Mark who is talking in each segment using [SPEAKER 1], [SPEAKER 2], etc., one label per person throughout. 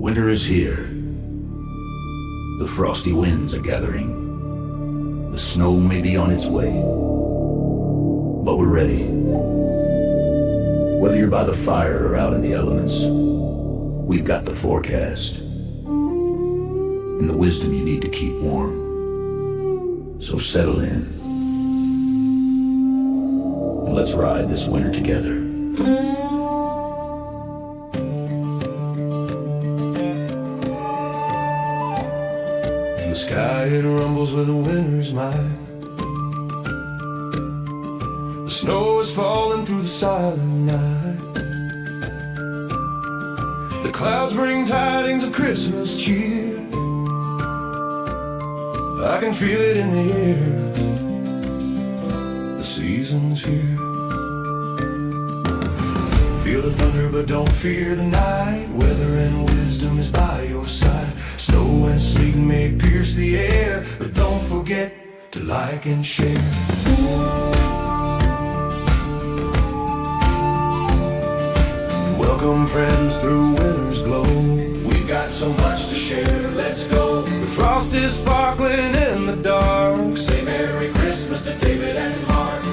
[SPEAKER 1] Winter is here. The frosty winds are gathering. The snow may be on its way. But we're ready. Whether you're by the fire or out in the elements, we've got the forecast and the wisdom you need to keep warm. So settle in and let's ride this winter together.
[SPEAKER 2] The sky, it rumbles with the winter's might. The snow is falling through the silent night. The clouds bring tidings of Christmas cheer. I can feel it in the air. The season's here. Feel the thunder, but don't fear the night. Weather and wisdom is by your side. Snow and sleet may pierce the air, but don't forget to like and share. Welcome friends through winter's glow. We've got so much to share, let's go. The frost is sparkling in the dark. Say Merry Christmas to David and Mark.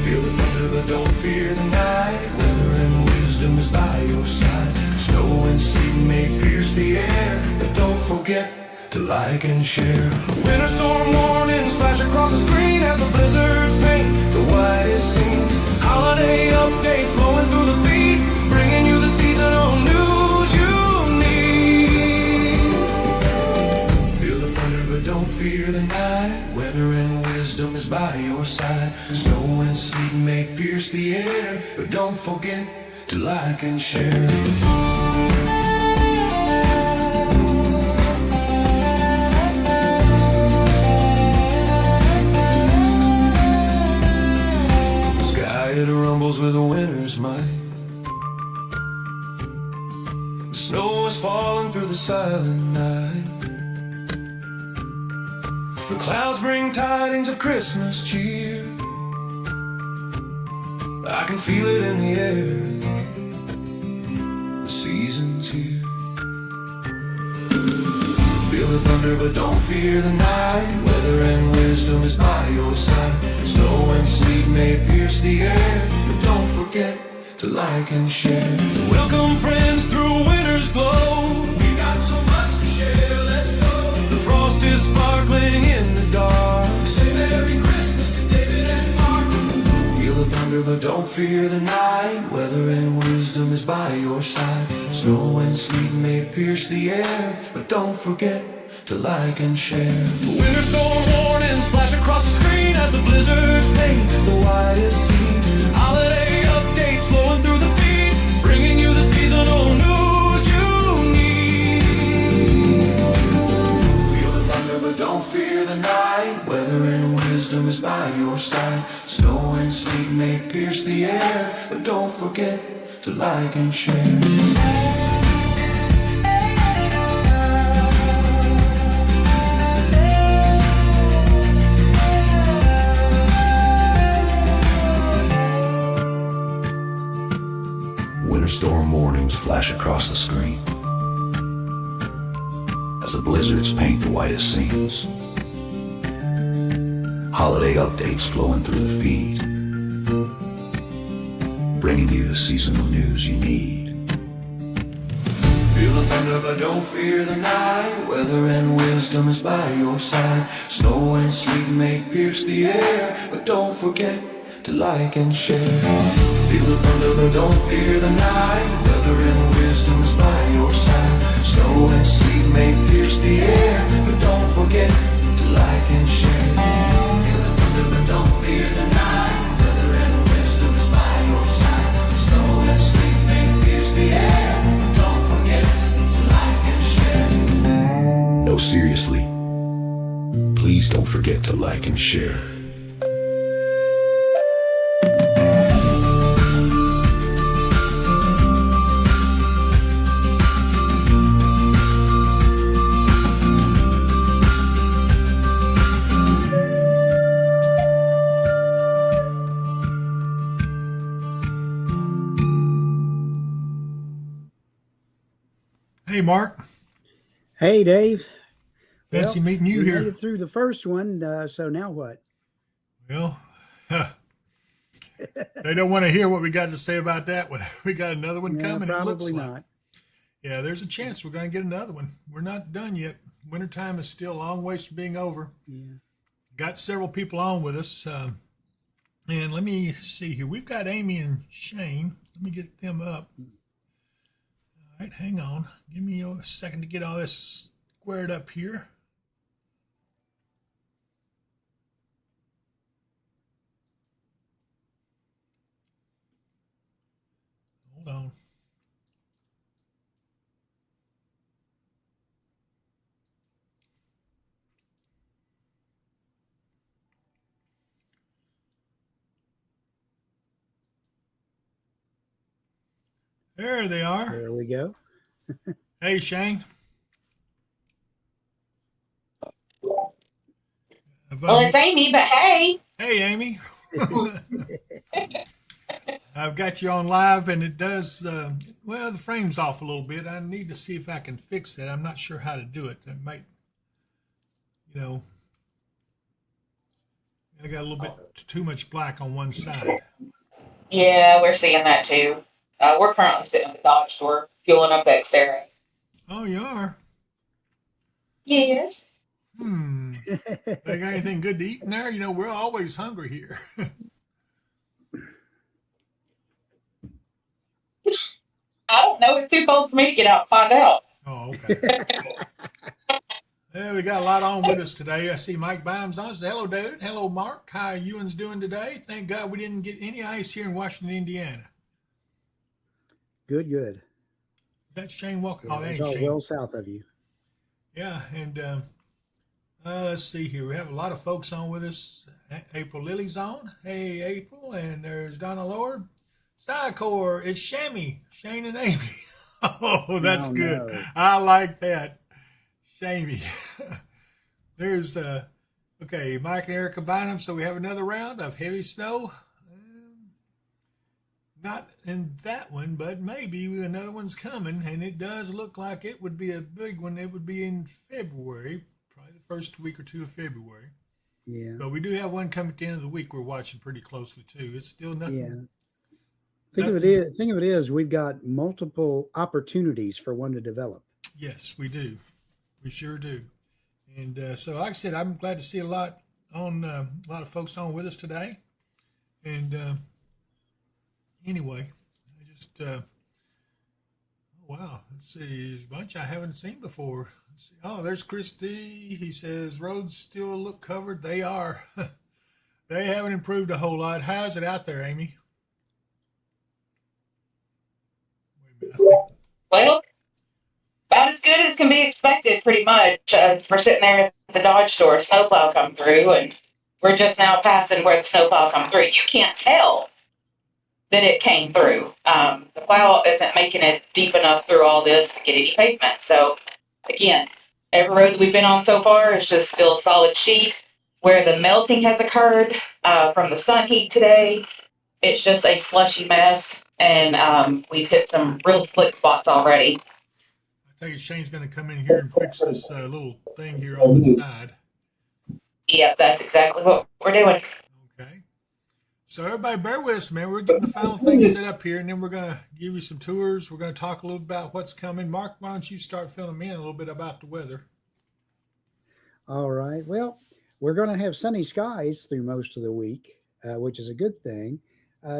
[SPEAKER 2] Feel the thunder, but don't fear the night. Weather and wisdom is by your side. Snow and sleet may pierce the air, but don't forget to like and share. Winter storm warnings flash across the screen as the blizzards paint the whitest scenes. Holiday updates flowing through the feed, bringing you the seasonal news you need. Feel the thunder, but don't fear the night. Weather and wisdom is by your side. Snow and sleet may pierce the air, but don't forget to like and share. It rumbles with the winter's might. The snow is falling through the silent night. The clouds bring tidings of Christmas cheer. I can feel it in the air. The season's here. Feel the thunder, but don't fear the night. Weather and wisdom is by your side. Snow and sleet may pierce the air, but don't forget to like and share. Welcome friends through winter's glow. We got so much to share, let's go. The frost is sparkling in the dark. Say Merry Christmas to David and Mark. Feel the thunder, but don't fear the night. Weather and wisdom is by your side. Snow and sleet may pierce the air, but don't forget to like and share. Winter storm warnings flash across the screen as the blizzards paint the whitest scenes. Holiday updates flowing through the feed, bringing you the seasonal news you need. Feel the thunder, but don't fear the night. Weather and wisdom is by your side. Snow and sleet may pierce the air, but don't forget to like and share. Winter storm warnings flash across the screen as the blizzards paint the whitest scenes. Holiday updates flowing through the feed, bringing you the seasonal news you need. Feel the thunder, but don't fear the night. Weather and wisdom is by your side. Snow and sleet may pierce the air, but don't forget to like and share. Feel the thunder, but don't fear the night. Weather and wisdom is by your side. Snow and sleet may pierce the air, but don't forget to like and share. Feel the thunder, but don't fear the night. Weather and wisdom is by your side. Snow and sleet may pierce the air, but don't forget to like and share. No, seriously, please don't forget to like and share.
[SPEAKER 3] Hey, Mark. Hey, Dave.
[SPEAKER 4] Fancy
[SPEAKER 3] Well,
[SPEAKER 4] meeting you
[SPEAKER 3] we made
[SPEAKER 4] here.
[SPEAKER 3] it through the first one, so now what?
[SPEAKER 4] Well, they don't want to hear what we got to say about that one. We got another one
[SPEAKER 3] Yeah,
[SPEAKER 4] coming, it looks
[SPEAKER 3] probably
[SPEAKER 4] like.
[SPEAKER 3] not.
[SPEAKER 4] Yeah, there's a chance we're going to get another one. We're not done yet. Wintertime is still a long ways from being over.
[SPEAKER 3] Yeah.
[SPEAKER 4] Got several people on with us. And let me see here. We've got Amy and Shane. Let me get them up. All right, hang on. Give me a second to get all this squared up here. Hold on. There they are.
[SPEAKER 3] There we go.
[SPEAKER 4] Hey, Shane.
[SPEAKER 5] Well, it's Amy, but hey.
[SPEAKER 4] Hey, Amy. I've got you on live, and it does, well, the frame's off a little bit. I need to see if I can fix that. I'm not sure how to do it. That might, you know, I got a little bit too much black on one side.
[SPEAKER 5] Yeah, we're seeing that too. We're currently sitting at the Dodge store, fueling up Xterra.
[SPEAKER 4] Oh, you are?
[SPEAKER 5] Yes.
[SPEAKER 4] They got anything good to eat in there? You know, we're always hungry here.
[SPEAKER 5] I don't know. It's too cold for me to get out and find out.
[SPEAKER 4] Oh, okay. Yeah, we got a lot on with us today. I see Mike Byams on. Hello, David. Hello, Mark. How are you doing today? Thank God we didn't get any ice here in Washington, Indiana.
[SPEAKER 3] Good.
[SPEAKER 4] Is that Shane Walker?
[SPEAKER 3] Yeah,
[SPEAKER 4] Oh, that
[SPEAKER 3] it's
[SPEAKER 4] ain't
[SPEAKER 3] all
[SPEAKER 4] Shane.
[SPEAKER 3] well south of you.
[SPEAKER 4] Yeah, and let's see here. We have a lot of folks on with us. April Lily's on. Hey, April. And there's Donna Lord. Psychor. It's Shammy. Shane and Amy. Oh, that's
[SPEAKER 3] Oh,
[SPEAKER 4] good.
[SPEAKER 3] no.
[SPEAKER 4] I like that. Shammy. There's, okay, Mike and Erica Bynum. So we have another round of heavy snow. Not in that one, but maybe another one's coming, and it does look like it would be a big one. It would be in February, probably the first week or two of February.
[SPEAKER 3] Yeah.
[SPEAKER 4] But we do have one coming at the end of the week we're watching pretty closely, too. It's still nothing.
[SPEAKER 3] Yeah. Thing of it is, we've got multiple opportunities for one to develop.
[SPEAKER 4] Yes, we do. We sure do. And so, like I said, I'm glad to see a lot of folks on with us today. And anyway, I just wow. Let's see, there's a bunch I haven't seen before. Let's see. Oh, there's Christy. He says roads still look covered. They are. They haven't improved a whole lot. How's it out there, Amy? Wait a minute.
[SPEAKER 5] Well, about as good as can be expected, pretty much. We're sitting there at the Dodge store, snowplow come through, and we're just now passing where the snowplow come through. You can't tell that it came through. The plow isn't making it deep enough through all this to get any pavement. So, again, every road that we've been on so far is just still a solid sheet. Where the melting has occurred from the sun heat today, it's just a slushy mess, and we've hit some real slick spots already.
[SPEAKER 4] I tell you, Shane's going to come in here and fix this little thing here on the side.
[SPEAKER 5] Yep, that's exactly what we're doing.
[SPEAKER 4] Okay. So everybody bear with us, man. We're getting the final thing set up here, and then we're going to give you some tours. We're going to talk a little about what's coming. Mark, why don't you start filling me in a little bit about the weather?
[SPEAKER 3] All right. Well, we're going to have sunny skies through most of the week, which is a good thing.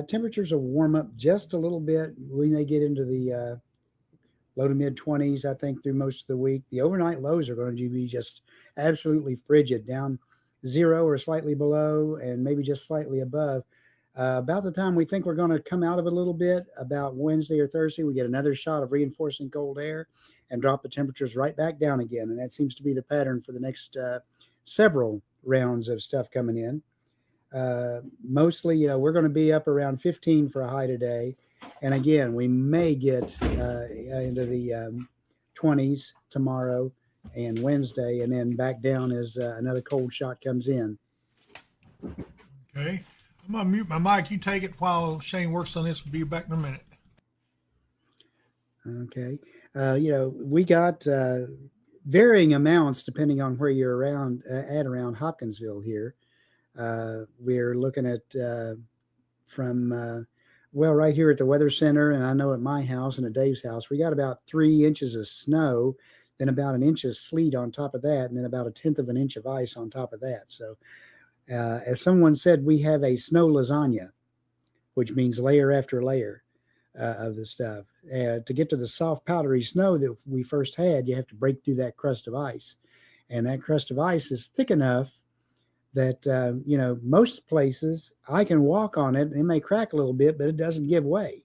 [SPEAKER 3] Temperatures will warm up just a little bit. We may get into the low to mid 20s, I think, through most of the week. The overnight lows are going to be just absolutely frigid, down 0 or slightly below, and maybe just slightly above. About the time we think we're going to come out of it a little bit, about Wednesday or Thursday, we get another shot of reinforcing cold air and drop the temperatures right back down again. And that seems to be the pattern for the next several rounds of stuff coming in. Mostly, we're going to be up around 15 for a high today. And again, we may get into the 20s tomorrow and Wednesday, and then back down as another cold shot comes in.
[SPEAKER 4] Okay. I'm going to mute my mic. You take it while Shane works on this. We'll be back in a minute.
[SPEAKER 3] Okay. We got varying amounts depending on where you're around Hopkinsville here. We're looking at from right here at the Weather Center, and I know at my house and at Dave's house, we got about 3 inches of snow, then about an inch of sleet on top of that, and then about 1/10 of an inch of ice on top of that. So, as someone said, we have a snow lasagna, which means layer after layer of the stuff. To get to the soft, powdery snow that we first had, you have to break through that crust of ice, and that crust of ice is thick enough that most places I can walk on it. It may crack a little bit, but it doesn't give way.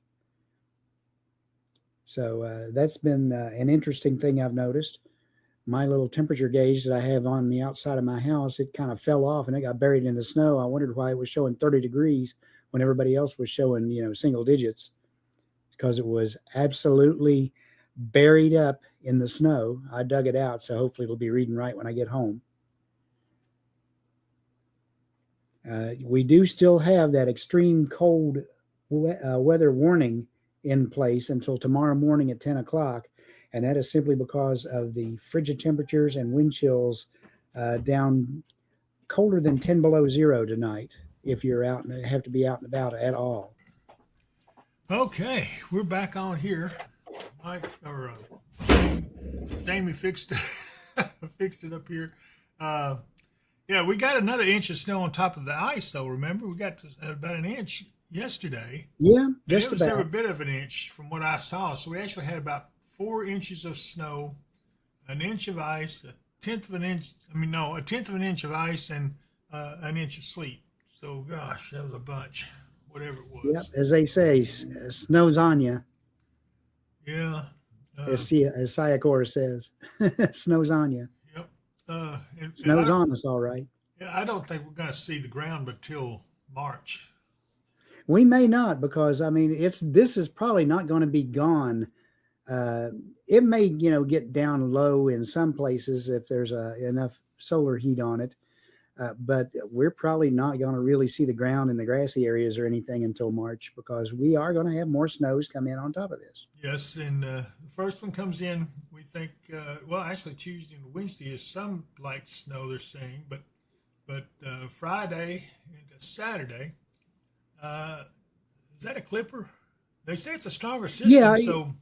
[SPEAKER 3] So that's been an interesting thing I've noticed. My little temperature gauge that I have on the outside of my house, it kind of fell off and it got buried in the snow. I wondered why it was showing 30 degrees when everybody else was showing single digits. It's because it was absolutely buried up in the snow. I dug it out, so hopefully it'll be reading right when I get home. We do still have that extreme cold weather warning in place until tomorrow morning at 10 o'clock. And that is simply because of the frigid temperatures and wind chills down colder than 10 below zero tonight if you're out and have to be out and about at all.
[SPEAKER 4] Okay, we're back on here. Jamie fixed it up here. Yeah, we got another inch of snow on top of the ice, though. Remember, we got about an inch yesterday.
[SPEAKER 3] Yeah,
[SPEAKER 4] just about. It was every bit of an inch from what I saw. So we actually had about 4 inches of snow, an inch of ice, a tenth of an inch of ice, and an inch of sleet. So, gosh, that was a bunch, whatever it was.
[SPEAKER 3] Yep, as they say, snow's on you.
[SPEAKER 4] Yeah.
[SPEAKER 3] As Sayakor says, snow's on you.
[SPEAKER 4] Yep.
[SPEAKER 3] Snow's on us, all right.
[SPEAKER 4] Yeah, I don't think we're going to see the ground until March.
[SPEAKER 3] We may not, because this is probably not going to be gone. It may get down low in some places if there's enough solar heat on it, but we're probably not going to really see the ground in the grassy areas or anything until March, because we are going to have more snows come in on top of this.
[SPEAKER 4] Yes, and the first one comes in, we think, actually Tuesday and Wednesday is some light snow, they're saying, but Friday into Saturday, is that a clipper? They say it's a stronger system, so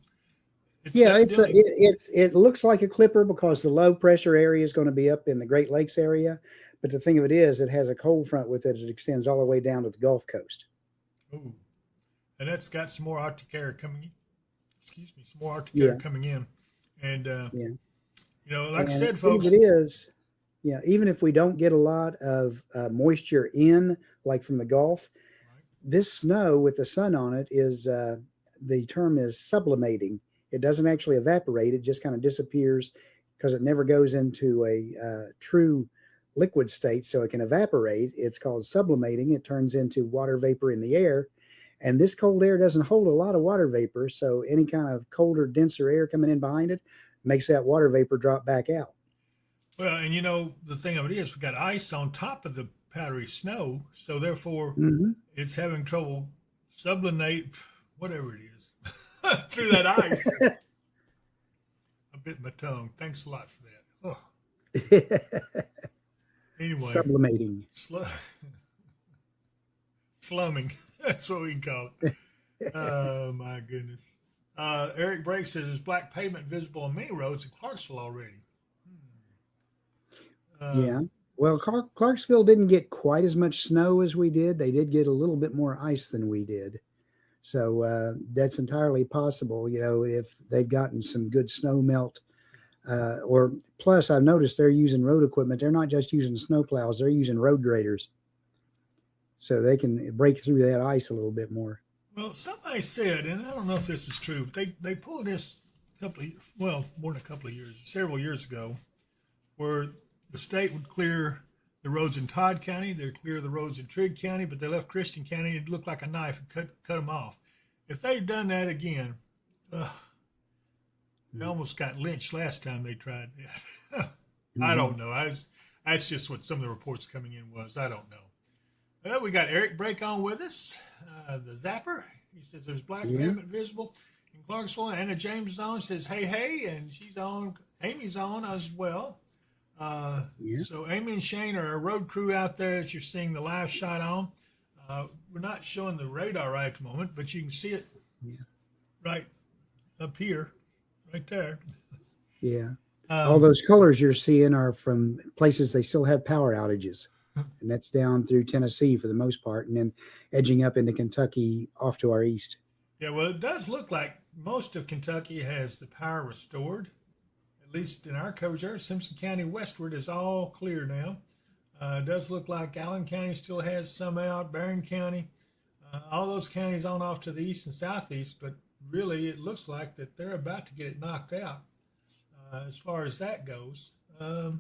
[SPEAKER 3] it looks like a clipper because the low pressure area is going to be up in the Great Lakes area. But the thing of it is, it has a cold front with it. It extends all the way down to the Gulf Coast.
[SPEAKER 4] Ooh. And that's got some more Arctic air coming in. Some more Arctic air coming in. And, like I said, folks.
[SPEAKER 3] Even if we don't get a lot of moisture in, like from the Gulf, this snow with the sun on it is, the term is sublimating. It doesn't actually evaporate. It just kind of disappears because it never goes into a true liquid state, so it can evaporate. It's called sublimating. It turns into water vapor in the air, and this cold air doesn't hold a lot of water vapor, so any kind of colder, denser air coming in behind it makes that water vapor drop back out.
[SPEAKER 4] Well, and the thing of it is, we got ice on top of the powdery snow, so therefore it's having trouble sublimate, whatever it is, through that ice. I bit my tongue. Thanks a lot for that. Oh. Anyway,
[SPEAKER 3] sublimating,
[SPEAKER 4] slumming. That's what we can call it. Oh my goodness. Eric Brake says there's black pavement visible on many roads in Clarksville already.
[SPEAKER 3] Well, Clarksville didn't get quite as much snow as we did. They did get a little bit more ice than we did. So that's entirely possible, if they've gotten some good snow melt. Or plus, I've noticed they're using road equipment. They're not just using snow plows. They're using road graders. So they can break through that ice a little bit more.
[SPEAKER 4] Well, somebody said, and I don't know if this is true, but they pulled this more than a couple of years, several years ago, where the state would clear the roads in Todd County, they'd clear the roads in Trigg County, but they left Christian County. It looked like a knife and cut them off. If they'd done that again, they almost got lynched last time they tried that. I don't know. That's just what some of the reports coming in was. I don't know. Well, we got Eric Brake on with us, the Zapper. He says there's black pavement visible. in Clarksville. Anna James is on, says, hey, and she's on. Amy's on as well.
[SPEAKER 3] Yeah.
[SPEAKER 4] So Amy and Shane are a road crew out there that you're seeing the live shot on. We're not showing the radar right at the moment, but you can see it right up here, right there.
[SPEAKER 3] Yeah. All those colors you're seeing are from places they still have power outages. And that's down through Tennessee for the most part, and then edging up into Kentucky off to our east.
[SPEAKER 4] Yeah, well, it does look like most of Kentucky has the power restored. At least in our coverage there, Simpson County westward is all clear now. It does look like Allen County still has some out, Barron County, all those counties on off to the east and southeast, but really it looks like that they're about to get it knocked out as far as that goes. I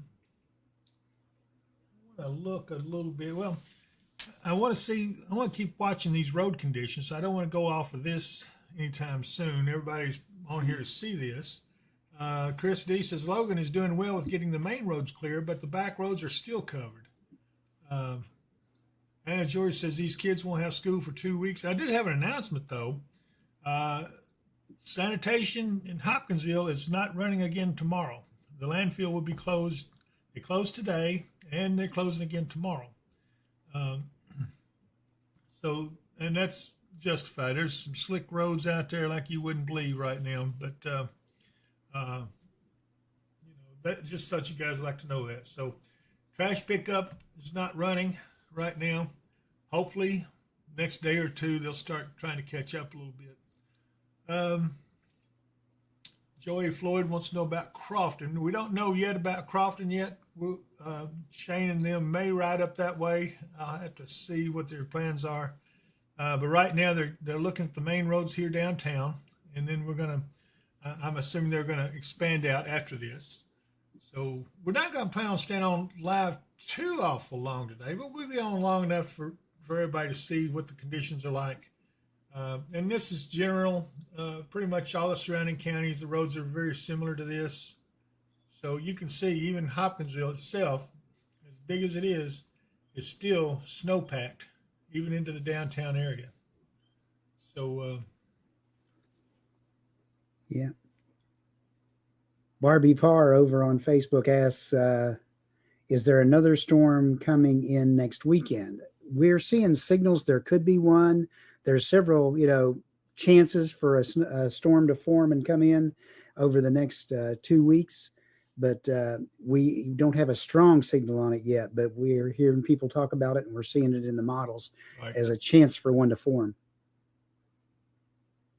[SPEAKER 4] want to look a little bit. Well, I want to keep watching these road conditions. So I don't want to go off of this anytime soon. Everybody's on here to see this. Chris D says Logan is doing well with getting the main roads clear, but the back roads are still covered. Anna George says these kids won't have school for 2 weeks. I did have an announcement, though. Sanitation in Hopkinsville is not running again tomorrow. The landfill will be closed. They closed today, and they're closing again tomorrow. And that's justified. There's some slick roads out there like you wouldn't believe right now, but that just thought you guys would like to know that. So trash pickup is not running right now. Hopefully next day or two they'll start trying to catch up a little bit. Joey Floyd wants to know about Crofton. We don't know yet about Crofton yet. Shane and them may ride up that way. I'll have to see what their plans are. But right now they're looking at the main roads here downtown, and then I'm assuming they're gonna expand out after this. So we're not gonna plan on staying on live too awful long today, but we'll be on long enough for everybody to see what the conditions are like. And this is general, pretty much all the surrounding counties. The roads are very similar to this. So you can see even Hopkinsville itself, as big as it is still snow-packed, even into the downtown area. So,
[SPEAKER 3] yeah. Barbie Parr over on Facebook asks, is there another storm coming in next weekend? We're seeing signals there could be one. There's several, chances for a storm to form and come in over the next 2 weeks. But we don't have a strong signal on it yet, but we're hearing people talk about it, and we're seeing it in the models as a chance for one to form.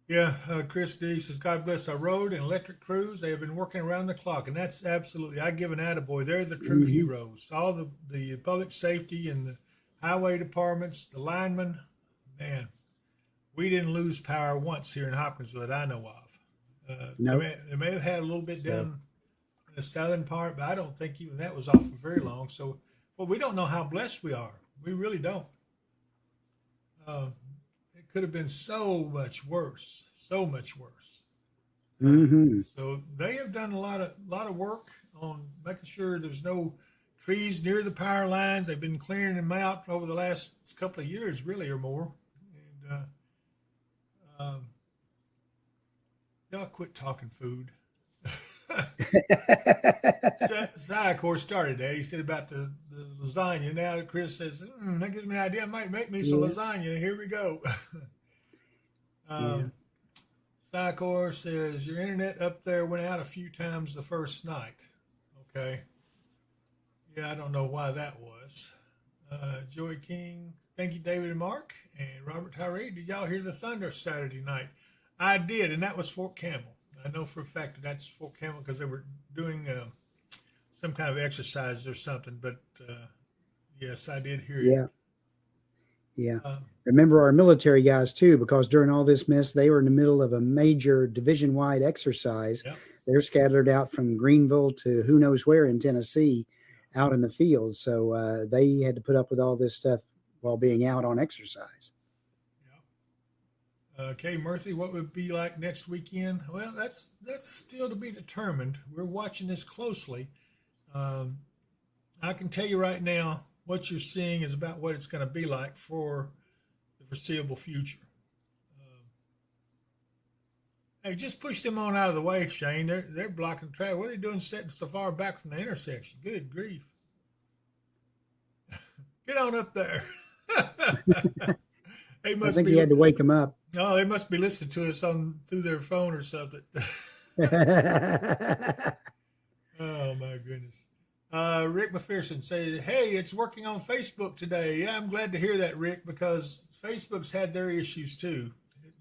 [SPEAKER 4] Yeah, Chris D says, God bless our road and electric crews. They have been working around the clock, and that's absolutely, I give an attaboy. They're the true heroes. All the public safety and the highway departments, the linemen, man, we didn't lose power once here in Hopkinsville that I know of.
[SPEAKER 3] No.
[SPEAKER 4] They may have had a little bit down in the southern part, but I don't think even that was off for very long. So, well, we don't know how blessed we are. We really don't. It could have been so much worse, so much worse. So they have done a lot of work on making sure there's no trees near the power lines. They've been clearing them out over the last couple of years, really, or more. And y'all quit talking food. Zai, of course, started that. He said about the lasagna. Now Chris says, that gives me an idea. I might make me some lasagna. Here we go. Sycor says, your internet up there went out a few times the first night. Okay. Yeah, I don't know why that was. Joey King, thank you, David and Mark. And Robert Tyree, did y'all hear the thunder Saturday night? I did, and that was Fort Campbell. I know for a fact that's Fort Campbell because they were doing some kind of exercise or something. But yes, I did hear you.
[SPEAKER 3] Yeah. Remember our military guys too, because during all this mess, they were in the middle of a major division-wide exercise. Yep. They're scattered out from Greenville to who knows where in Tennessee, out in the field. So they had to put up with all this stuff while being out on exercise.
[SPEAKER 4] Kay Murphy, what would it be like next weekend? Well, that's still to be determined. We're watching this closely. I can tell you right now, what you're seeing is about what it's going to be like for the foreseeable future. Hey, just push them on out of the way, Shane. They're blocking the track. What are they doing sitting so far back from the intersection? Good grief. Get on up there. They
[SPEAKER 3] I
[SPEAKER 4] must
[SPEAKER 3] think
[SPEAKER 4] be.
[SPEAKER 3] he had to wake him up.
[SPEAKER 4] No, they must be listening to us on through their phone or something. Oh my goodness. Rick McPherson says, "Hey, it's working on Facebook today." Yeah, I'm glad to hear that, Rick, because Facebook's had their issues too.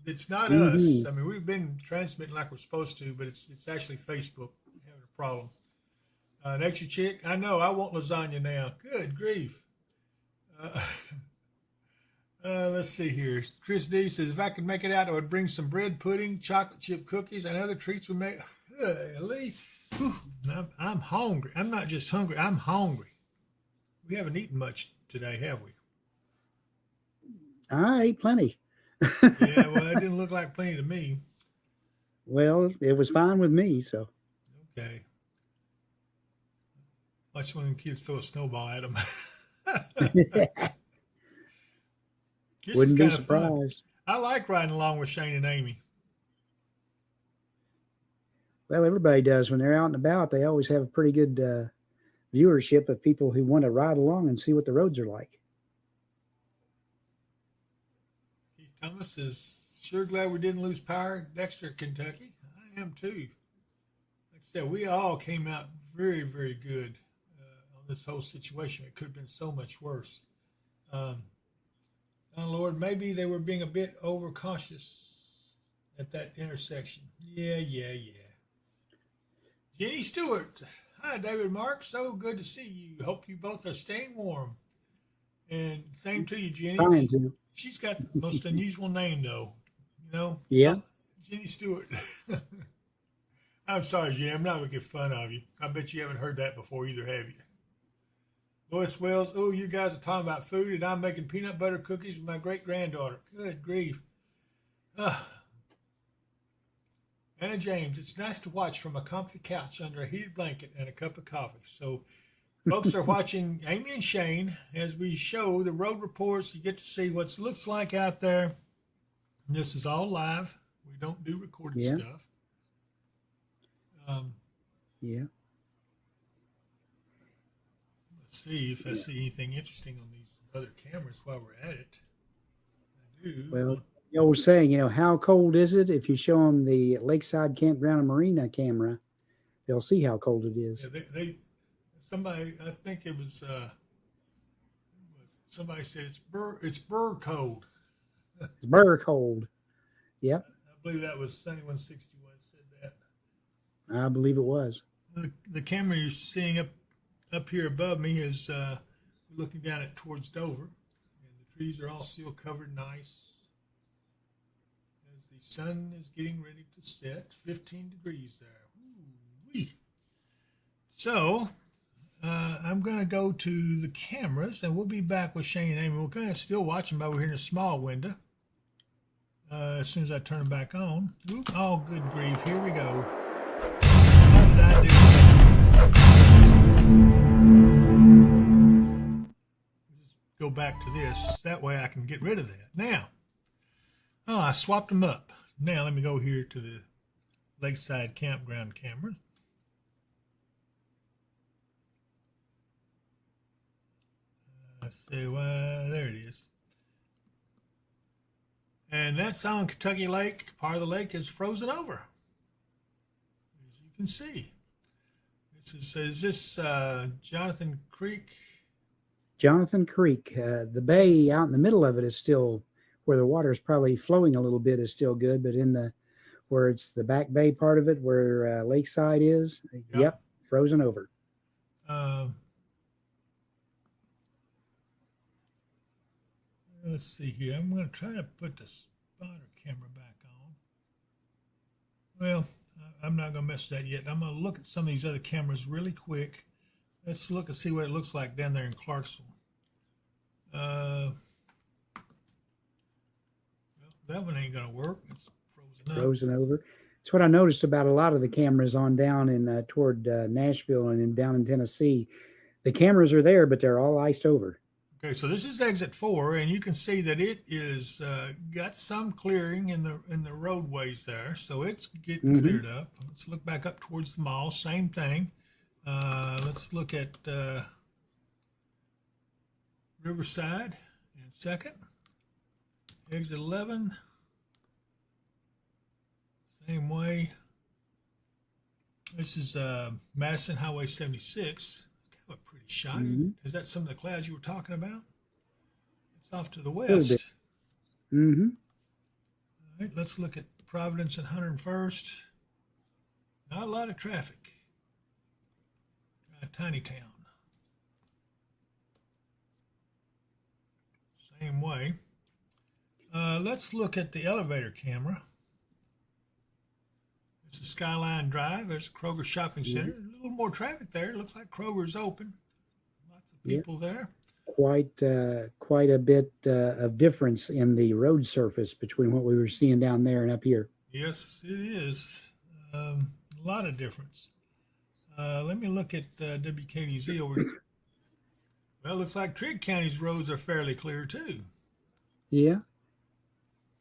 [SPEAKER 4] It's not us. I mean, we've been transmitting like we're supposed to, but it's actually Facebook having a problem. Nature Chick, I know I want lasagna now. Good grief. Let's see here. Chris D says, if I could make it out, I would bring some bread pudding, chocolate chip cookies, and other treats we make. Lee, I'm hungry. I'm not just hungry. I'm hungry. We haven't eaten much today, have we?
[SPEAKER 3] I ate plenty.
[SPEAKER 4] Yeah, well, it didn't look like plenty to me.
[SPEAKER 3] Well, it was fine with me, so.
[SPEAKER 4] Okay. Watch one of the kids throw a snowball at them.
[SPEAKER 3] Wouldn't be surprised.
[SPEAKER 4] Fun. I like riding along with Shane and Amy.
[SPEAKER 3] Well, everybody does. When they're out and about, they always have a pretty good viewership of people who want to ride along and see what the roads are like.
[SPEAKER 4] Keith Thomas is sure glad we didn't lose power, Dexter, Kentucky. I am too. Like I said, we all came out very, very good on this whole situation. It could have been so much worse. Oh, Lord, maybe they were being a bit overcautious at that intersection. Yeah. Jenny Stewart. Hi, David Mark. So good to see you. Hope you both are staying warm. And same to you, Jenny.
[SPEAKER 3] Trying to.
[SPEAKER 4] She's got the most unusual name, though. You know?
[SPEAKER 3] Yeah.
[SPEAKER 4] Jenny Stewart. I'm sorry, Jenny. I'm not going to get fun of you. I bet you haven't heard that before either, have you? Lois Wells, oh, you guys are talking about food, and I'm making peanut butter cookies with my great-granddaughter. Good grief. Anna James, it's nice to watch from a comfy couch under a heated blanket and a cup of coffee. So folks are watching Amy and Shane as we show the road reports. You get to see what it looks like out there. And this is all live. We don't do recorded stuff.
[SPEAKER 3] Yeah.
[SPEAKER 4] See if I see anything interesting on these other cameras while we're at it. I do.
[SPEAKER 3] Well, the old saying, how cold is it? If you show them the Lakeside Campground and Marina camera, they'll see how cold it is.
[SPEAKER 4] Yeah, somebody, I think it was, somebody said it's burr cold.
[SPEAKER 3] It's burr cold. Yep.
[SPEAKER 4] I believe that was Sunny 161 said that.
[SPEAKER 3] I believe it was.
[SPEAKER 4] The camera you're seeing up here above me is looking down at towards Dover, and the trees are all still covered nice as the sun is getting ready to set. 15 degrees there. Ooh-wee. So I'm going to go to the cameras, and we'll be back with Shane and Amy. We're going to still watch them over here in a small window. As soon as I turn them back on. Oop, oh, good grief. Here we go. How did I do that? Go back to this. That way I can get rid of that. Now, I swapped them up. Now let me go here to the Lakeside Campground camera. Let's see, there it is. And that's on Kentucky Lake. Part of the lake is frozen over, as you can see. Is this Jonathan Creek?
[SPEAKER 3] Jonathan Creek. The bay out in the middle of it is still, where the water is probably flowing a little bit, is still good, but where it's the back bay part of it, where Lakeside is, yep, frozen over.
[SPEAKER 4] Let's see here. I'm going to try to put the spotter camera back on. Well, I'm not going to mess with that yet. I'm going to look at some of these other cameras really quick. Let's look and see what it looks like down there in Clarksville. Well, that one ain't going to work. It's frozen up.
[SPEAKER 3] Frozen over. It's what I noticed about a lot of the cameras on down in toward Nashville and down in Tennessee. The cameras are there, but they're all iced over.
[SPEAKER 4] Okay, so this is exit 4, and you can see that it is got some clearing in the roadways there, so it's getting cleared up. Let's look back up towards the mall. Same thing. Let's look at Riverside in a second. Exit 11. Same way. This is Madison Highway 76. A pretty shot. Is that some of the clouds you were talking about? It's off to the west.
[SPEAKER 3] Mm-hmm.
[SPEAKER 4] All right, let's look at Providence and 101st. Not a lot of traffic. A tiny town. Same way. Let's look at the elevator camera. It's the Skyline Drive. There's Kroger Shopping Center. A little more traffic there. It looks like Kroger's open. Lots of people there.
[SPEAKER 3] Quite a bit of difference in the road surface between what we were seeing down there and up here.
[SPEAKER 4] Yes, it is. A lot of difference. Let me look at WKDZ over. Well, it looks like Trigg County's roads are fairly clear too.
[SPEAKER 3] Yeah.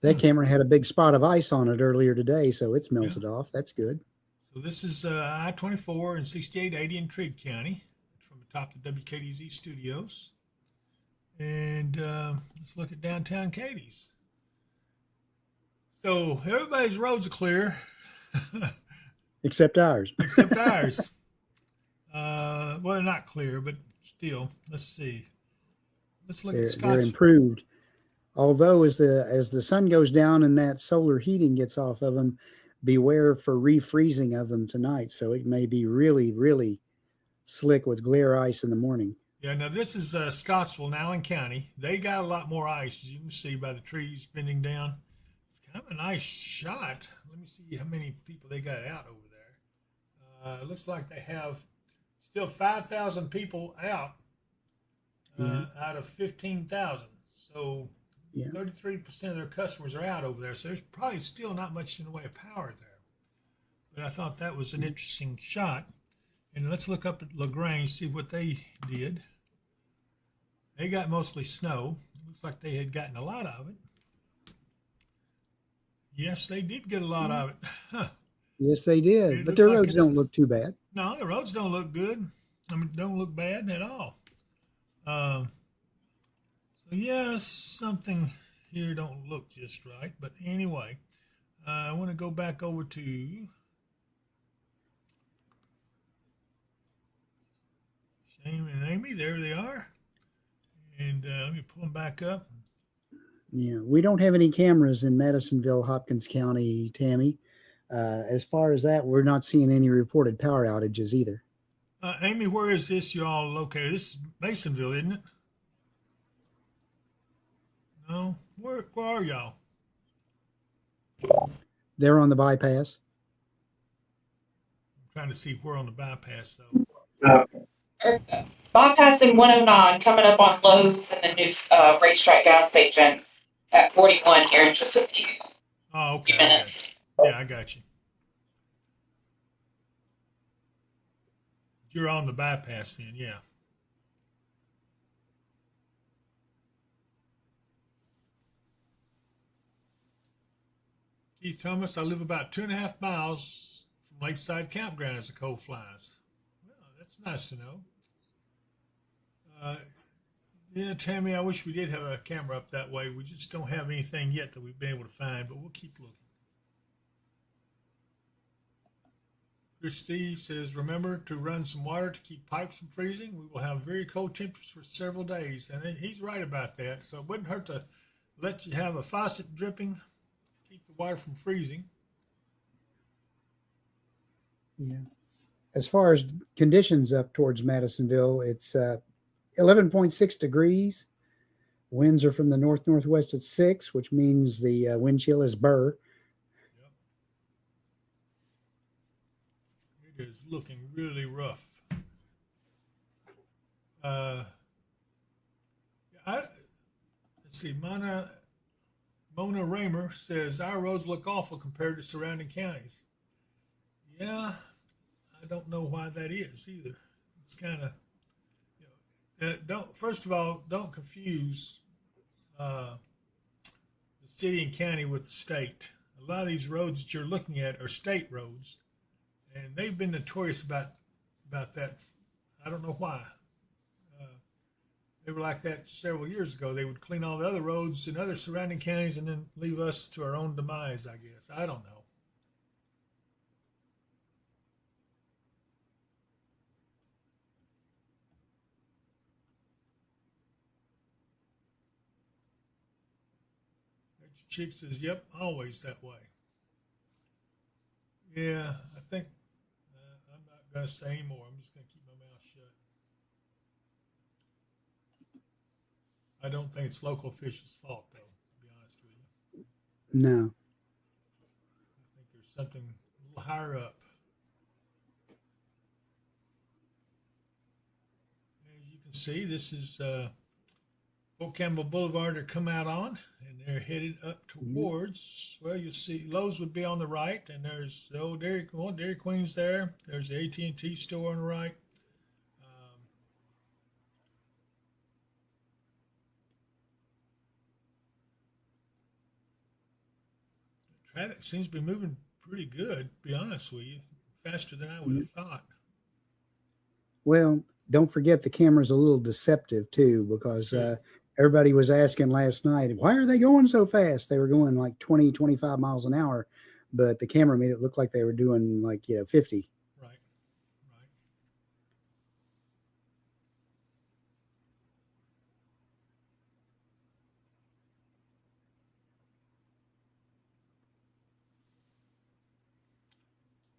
[SPEAKER 3] That camera had a big spot of ice on it earlier today, so it's melted off. That's good.
[SPEAKER 4] So this is I-24 and 6880 in Trigg County. It's from atop the WKDZ studios. And let's look at downtown Katie's. So everybody's roads are clear.
[SPEAKER 3] Except ours.
[SPEAKER 4] Except ours. Well, they're not clear, but still, let's see. Let's look at Scotts.
[SPEAKER 3] They're improved. Although as the sun goes down and that solar heating gets off of them, beware for refreezing of them tonight. So it may be really, really slick with glare ice in the morning.
[SPEAKER 4] Yeah, now this is Scottsville in Allen County. They got a lot more ice, as you can see by the trees bending down. It's kind of a nice shot. Let me see how many people they got out over there. It looks like they have still 5,000 people out out of 15,000. So 33% of their customers are out over there. So there's probably still not much in the way of power there. But I thought that was an interesting shot. And let's look up at LaGrange, see what they did. They got mostly snow. It looks like they had gotten a lot of it. Yes, they did get a lot of it.
[SPEAKER 3] Yes, they did. But their roads don't look too bad.
[SPEAKER 4] No, the roads don't look good. I mean, don't look bad at all. So, yes, something here don't look just right. But anyway, I want to go back over to Shane and Amy. There they are. And let me pull them back up.
[SPEAKER 3] Yeah, we don't have any cameras in Madisonville, Hopkins County, Tammy. As far as that, we're not seeing any reported power outages either.
[SPEAKER 4] Amy, where is this you all located? This is Masonville, isn't it? No? Where are y'all?
[SPEAKER 3] They're on the bypass.
[SPEAKER 4] I'm trying to see where on the bypass, though.
[SPEAKER 5] Bypassing 109, coming up on Lowe's and the new racetrack gas station at 41 here in just a few
[SPEAKER 4] Okay.
[SPEAKER 5] minutes.
[SPEAKER 4] Yeah, I got you. You're on the bypass then, yeah. Keith Thomas, I live about 2.5 miles from Lakeside Campground as the cold flies. Well, that's nice to know. Yeah, Tammy, I wish we did have a camera up that way. We just don't have anything yet that we've been able to find, but we'll keep looking. Christy says, remember to run some water to keep pipes from freezing. We will have very cold temperatures for several days. And he's right about that. So it wouldn't hurt to let you have a faucet dripping, keep the water from freezing.
[SPEAKER 3] Yeah. As far as conditions up towards Madisonville, it's 11.6 degrees. Winds are from the north-northwest at 6, which means the wind chill is burr.
[SPEAKER 4] It is looking really rough. Let's see. Mona Raymer says our roads look awful compared to surrounding counties. Yeah, I don't know why that is either. It's kind of, don't first of all, don't confuse uh, the city and county with the state. A lot of these roads that you're looking at are state roads, and they've been notorious about that. I don't know why. Uh, they were like that several years ago. They would clean all the other roads in other surrounding counties and then leave us to our own demise, I guess. I don't know. Chick says, "Yep, always that way." Yeah, I think I'm not going to say anymore. I'm just going to keep my mouth shut. I don't think it's local officials' fault, though, to be honest with you.
[SPEAKER 3] No.
[SPEAKER 4] I think there's something a little higher up. As you can see, this is Fort Campbell Boulevard they're come out on, and they're headed up towards, well, you see Lowe's would be on the right, and there's the old Dairy Queen's there. There's the AT&T store on the right. Traffic seems to be moving pretty good, to be honest with you, faster than I would have thought.
[SPEAKER 3] Well, don't forget the camera's a little deceptive too, because everybody was asking last night, why are they going so fast? They were going like 20, 25 miles an hour, but the camera made it look like they were doing like, 50.
[SPEAKER 4] Right, right.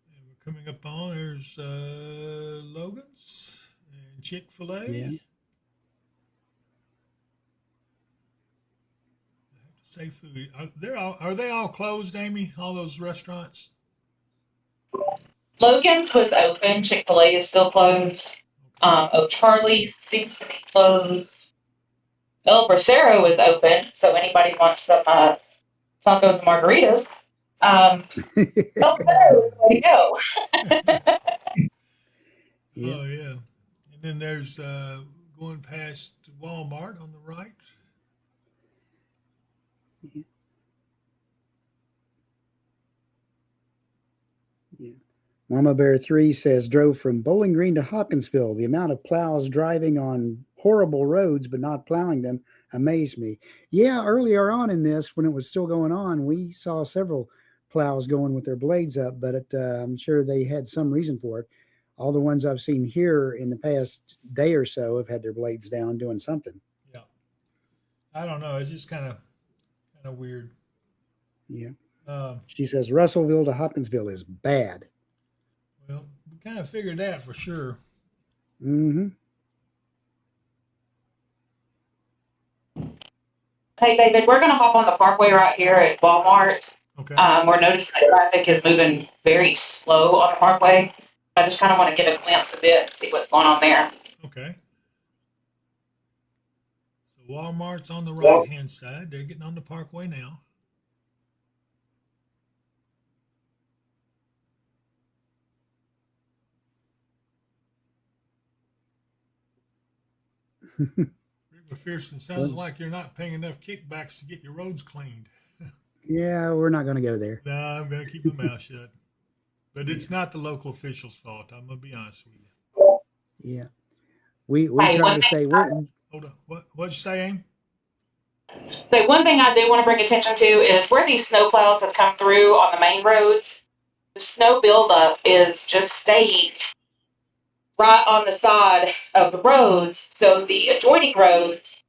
[SPEAKER 4] And we're coming up on, there's Logan's and Chick-fil-A.
[SPEAKER 3] Yeah.
[SPEAKER 4] Say food. Are they all closed, Amy? All those restaurants?
[SPEAKER 5] Logan's was open. Chick-fil-A is still closed. O'Charlie's seems to be closed. El Bracero is open, so anybody wants some tacos and margaritas. El Bracero is the way to go.
[SPEAKER 3] Yeah.
[SPEAKER 4] Oh, yeah. And then there's going past Walmart on the right.
[SPEAKER 3] Yeah. Mama Bear 3 says, drove from Bowling Green to Hopkinsville. The amount of plows driving on horrible roads but not plowing them amazed me. Yeah, earlier on in this, when it was still going on, we saw several plows going with their blades up, but I'm sure they had some reason for it. All the ones I've seen here in the past day or so have had their blades down doing something.
[SPEAKER 4] Yeah. I don't know. It's just kind of weird.
[SPEAKER 3] Yeah. She says Russellville to Hopkinsville is bad.
[SPEAKER 4] Well, we kind of figured that for sure.
[SPEAKER 3] Mm-hmm.
[SPEAKER 5] Hey, David, we're going to hop on the parkway right here at Walmart.
[SPEAKER 4] Okay.
[SPEAKER 5] We're noticing that traffic is moving very slow on the parkway. I just kind of want to get a glimpse of it and see what's going on there.
[SPEAKER 4] Okay. So Walmart's on the right-hand side. They're getting on the parkway now. Rick McPherson, sounds like you're not paying enough kickbacks to get your roads cleaned.
[SPEAKER 3] Yeah, we're not going to go there.
[SPEAKER 4] No, I'm going to keep my mouth shut. But it's not the local officials' fault. I'm going to be honest with you.
[SPEAKER 3] Yeah. We
[SPEAKER 5] Hey,
[SPEAKER 3] try to say we're
[SPEAKER 4] Hold on. What'd you say, Aim?
[SPEAKER 5] So one thing I do want to bring attention to is where these snow plows have come through on the main roads, the snow buildup is just staying right on the side of the roads. So the adjoining roads,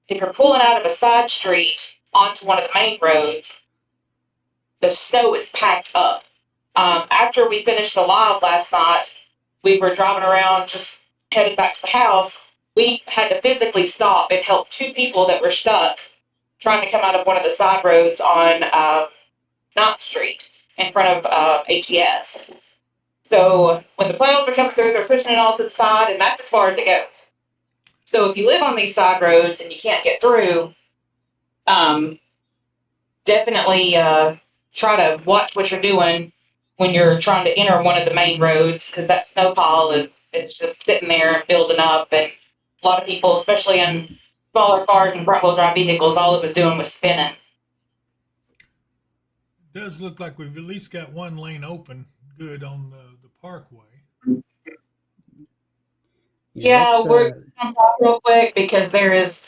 [SPEAKER 5] if you're pulling out of a side street onto one of the main roads, the snow is packed up. After we finished the live last night, we were driving around just headed back to the house. We had to physically stop and help two people that were stuck trying to come out of one of the side roads on 9th Street in front of HES. So when the plows are coming through, they're pushing it all to the side, and that's as far as it goes. So if you live on these side roads and you can't get through, definitely try to watch what you're doing when you're trying to enter one of the main roads, because that snow pile is just sitting there and building up, and A lot of people, especially in smaller cars and front wheel drive vehicles, all it was doing was spinning.
[SPEAKER 4] It does look like we've at least got one lane open good on the parkway.
[SPEAKER 5] Yeah, we're going to talk real quick because there is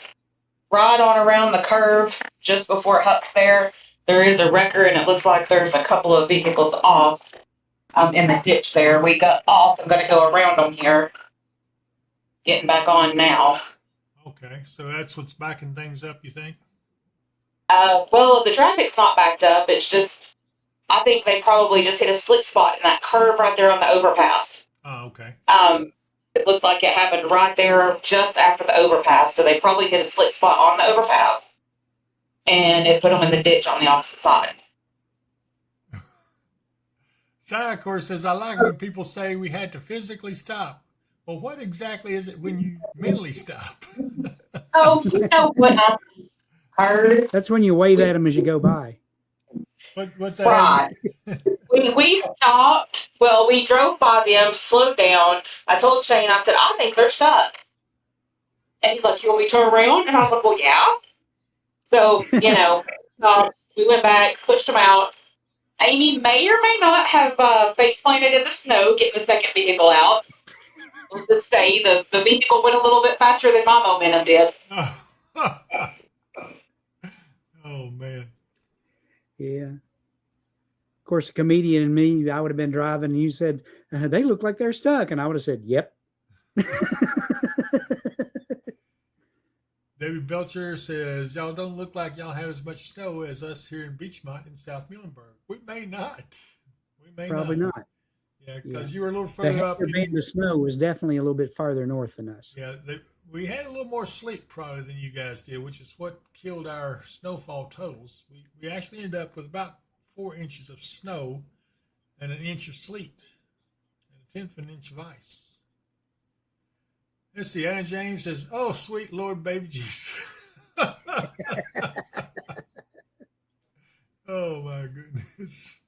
[SPEAKER 5] right on around the curve just before Huck's there is a wrecker, and it looks like there's a couple of vehicles off in the ditch there. We got off. I'm going to go around them here, getting back on now.
[SPEAKER 4] Okay, so that's what's backing things up, you think?
[SPEAKER 5] Well, the traffic's not backed up. It's just, I think they probably just hit a slick spot in that curve right there on the overpass.
[SPEAKER 4] Oh, okay.
[SPEAKER 5] It looks like it happened right there just after the overpass, so they probably hit a slick spot on the overpass, and it put them in the ditch on the opposite side.
[SPEAKER 4] Sai, of course, says, I like when people say we had to physically stop. Well, what exactly is it when you mentally stop?
[SPEAKER 5] Oh, you know what I heard?
[SPEAKER 3] That's when you wave at them as you go by.
[SPEAKER 4] What's that?
[SPEAKER 5] Right. We stopped. Well, we drove by them, slowed down. I told Shane, I said, I think they're stuck. And he's like, you want me to turn around? And I was like, well, yeah. So, we went back, pushed them out. Amy may or may not have face planted in the snow, getting the second vehicle out. Let's just say the vehicle went a little bit faster than my momentum did.
[SPEAKER 4] Oh, man.
[SPEAKER 3] Yeah. Of course, the comedian and me, I would have been driving and you said, they look like they're stuck. And I would have said, yep.
[SPEAKER 4] David Belcher says, y'all don't look like y'all have as much snow as us here in Beachmont in South Muhlenberg. We may not.
[SPEAKER 3] Probably not.
[SPEAKER 4] Yeah, because you were a little further up.
[SPEAKER 3] The snow was definitely a little bit farther north than us.
[SPEAKER 4] Yeah, we had a little more sleet probably than you guys did, which is what killed our snowfall totals. We actually ended up with about 4 inches of snow and an inch of sleet and a tenth of an inch of ice. Let's see, Anna James says, oh, sweet Lord, baby Jesus. Oh, my goodness.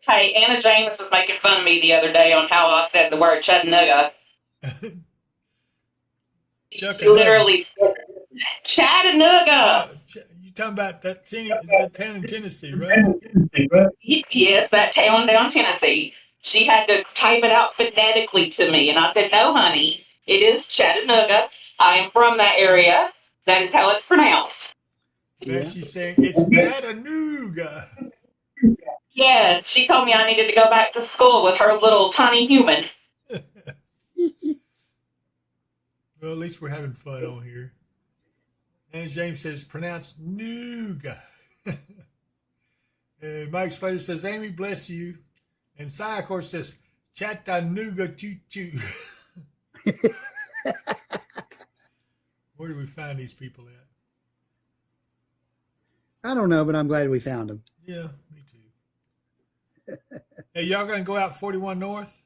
[SPEAKER 5] Hey, Anna James was making fun of me the other day on how I said the word Chattanooga. She literally said Chattanooga.
[SPEAKER 4] You talking about that town in Tennessee, right?
[SPEAKER 5] Yes, that town down Tennessee. She had to type it out phonetically to me, and I said, no, honey, it is Chattanooga. I am from that area. That is how it's pronounced.
[SPEAKER 4] Yeah. She's saying it's Chattanooga.
[SPEAKER 5] Yes, she told me I needed to go back to school with her little tiny human.
[SPEAKER 4] Well, at least we're having fun on here. And James says, pronounced Nooga. And Mike Slater says, Amy, bless you. And Cy, of course, says, Chattanooga choo-choo. Where do we find these people at?
[SPEAKER 3] I don't know, but I'm glad we found them.
[SPEAKER 4] Yeah, me too. Hey, y'all going to go out 41 North?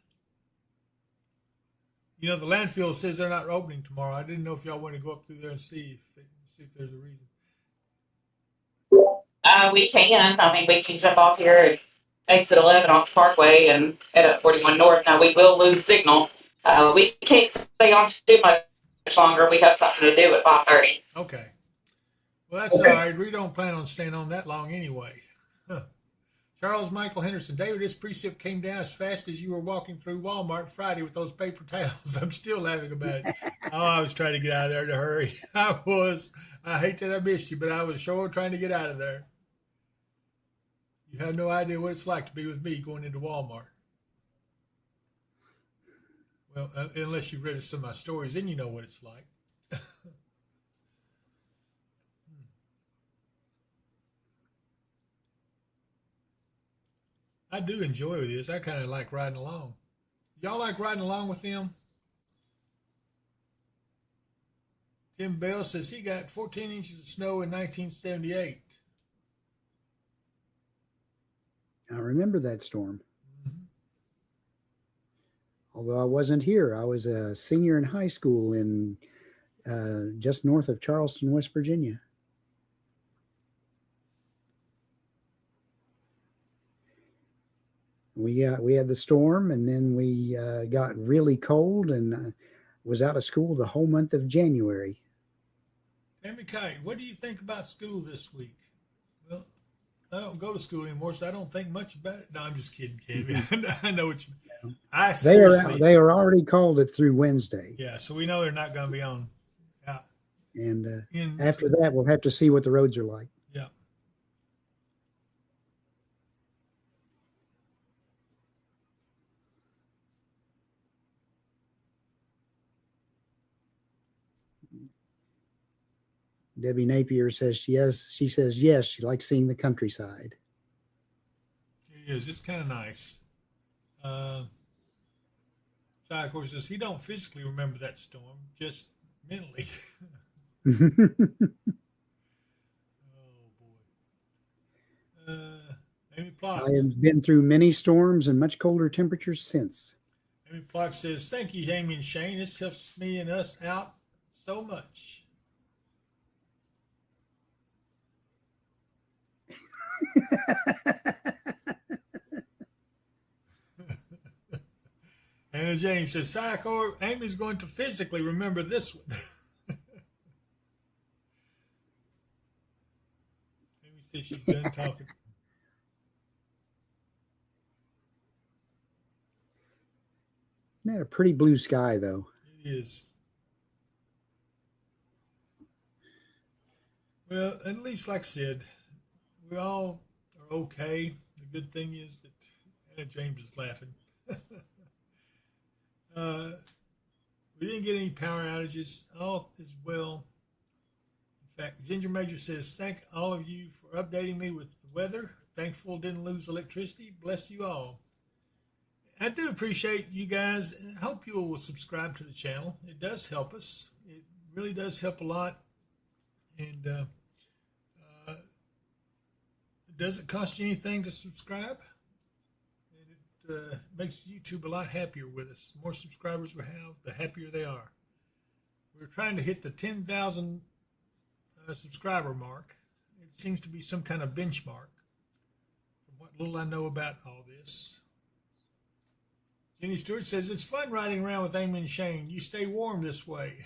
[SPEAKER 4] You know, the landfill says they're not opening tomorrow. I didn't know if y'all want to go up through there and see if there's a reason.
[SPEAKER 5] We can. I mean, we can jump off here at exit 11 off the Parkway and head up 41 North. Now, we will lose signal. We can't stay on too much longer. We have something to do at 5:30.
[SPEAKER 4] Okay. Well, that's all right. We don't plan on staying on that long anyway. Huh. Charles Michael Henderson. David, this precip came down as fast as you were walking through Walmart Friday with those paper towels. I'm still laughing about it. Oh, I was trying to get out of there in a hurry. I was. I hate that I missed you, but I was sure trying to get out of there. You have no idea what it's like to be with me going into Walmart. Well, unless you've read some of my stories, then you know what it's like. I do enjoy this. I kind of like riding along. Y'all like riding along with them? Tim Bell says he got 14 inches of snow in 1978.
[SPEAKER 3] I remember that storm. Mm-hmm. Although I wasn't here. I was a senior in high school in just north of Charleston, West Virginia. We had the storm, and then we got really cold, and was out of school the whole month of January.
[SPEAKER 4] Tammy Kite, what do you think about school this week? Well, I don't go to school anymore, so I don't think much about it. No, I'm just kidding, Tammy. I know what you mean.
[SPEAKER 3] They are already called it through Wednesday.
[SPEAKER 4] Yeah, so we know they're not going to be on.
[SPEAKER 3] And after that, we'll have to see what the roads are like.
[SPEAKER 4] Yeah.
[SPEAKER 3] Debbie Napier says yes. She says yes. She likes seeing the countryside.
[SPEAKER 4] It is. It's kind of nice. Sai, of course, says he don't physically remember that storm, just mentally. Oh boy. Amy Plox.
[SPEAKER 3] I have been through many storms and much colder temperatures since.
[SPEAKER 4] Amy Plox says, "Thank you, Amy and Shane. This helps me and us out so much." Anna James says, Psychor, Amy's going to physically remember this one. Amy says she's done talking.
[SPEAKER 3] Isn't that a pretty blue sky, though?
[SPEAKER 4] It is. Well, at least, like I said, we all are okay. The good thing is that Anna James is laughing. We didn't get any power outages. All is well. In fact, Ginger Major says, thank all of you for updating me with the weather. Thankful didn't lose electricity. Bless you all. I do appreciate you guys, and I hope you will subscribe to the channel. It does help us. It really does help a lot. And it doesn't cost you anything to subscribe. Makes YouTube a lot happier with us. The more subscribers we have, the happier they are. We're trying to hit the 10,000 subscriber mark. It seems to be some kind of benchmark from what little I know about all this. Jenny Stewart says, it's fun riding around with Amy and Shane. You stay warm this way.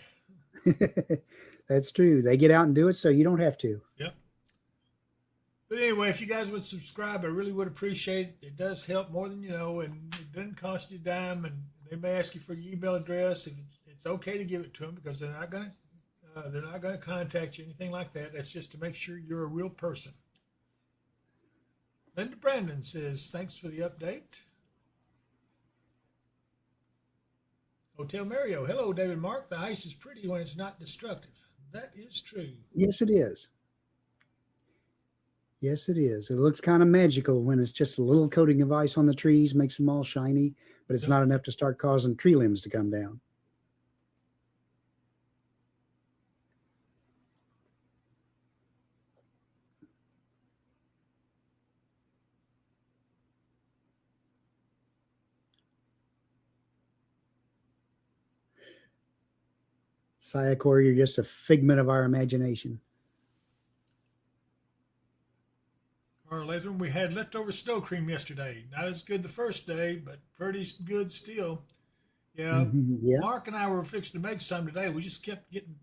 [SPEAKER 3] That's true. They get out and do it so you don't have to.
[SPEAKER 4] Yep. But anyway, if you guys would subscribe, I really would appreciate it. It does help more than you know, and it doesn't cost you a dime. And they may ask you for your email address. If it's okay to give it to them, because they're not going to contact you, anything like that. That's just to make sure you're a real person. Linda Brandon says, thanks for the update. Hotel Mario, hello, David Mark. The ice is pretty when it's not destructive. That is true.
[SPEAKER 3] Yes, it is. Yes, it is. It looks kind of magical when it's just a little coating of ice on the trees, makes them all shiny, but it's not enough to start causing tree limbs to come down. Sayakor, you're just a figment of our imagination.
[SPEAKER 4] Later, we had leftover snow cream yesterday. Not as good the first day, but pretty good still. Yeah,
[SPEAKER 3] Yeah.
[SPEAKER 4] Mark and I were fixing to make some today. We just kept getting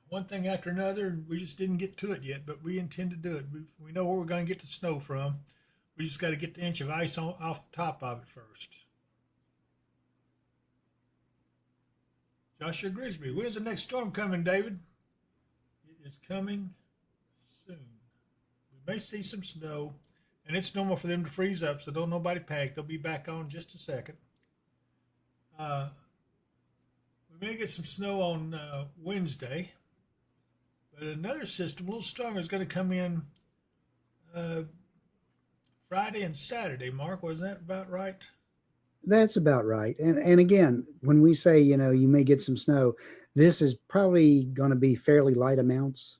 [SPEAKER 4] one thing after another, and we just didn't get to it yet, but we intend to do it. We know where we're going to get the snow from. We just got to get the inch of ice off the top of it first. Joshua Grisby, when is the next storm coming, David? It is coming soon. We may see some snow, and it's normal for them to freeze up, so don't nobody panic. They'll be back on in just a second. We may get some snow on Wednesday, but another system, a little stronger, is going to come in Friday and Saturday. Mark, wasn't that about right?
[SPEAKER 3] That's about right. And again, when we say, you may get some snow, this is probably going to be fairly light amounts.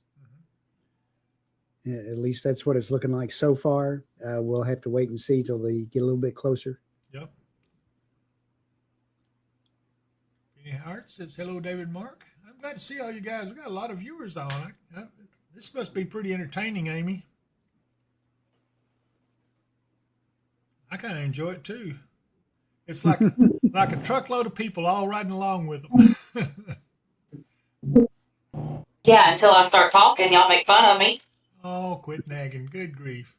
[SPEAKER 3] At least that's what it's looking like so far. We'll have to wait and see till they get a little bit closer.
[SPEAKER 4] Yep. Penny Hart says, hello, David Mark. I'm glad to see all you guys. We've got a lot of viewers on. This must be pretty entertaining, Amy. I kind of enjoy it too. It's like like a truckload of people all riding along with them.
[SPEAKER 5] Yeah, until I start talking, y'all make fun of me.
[SPEAKER 4] Oh, quit nagging. Good grief.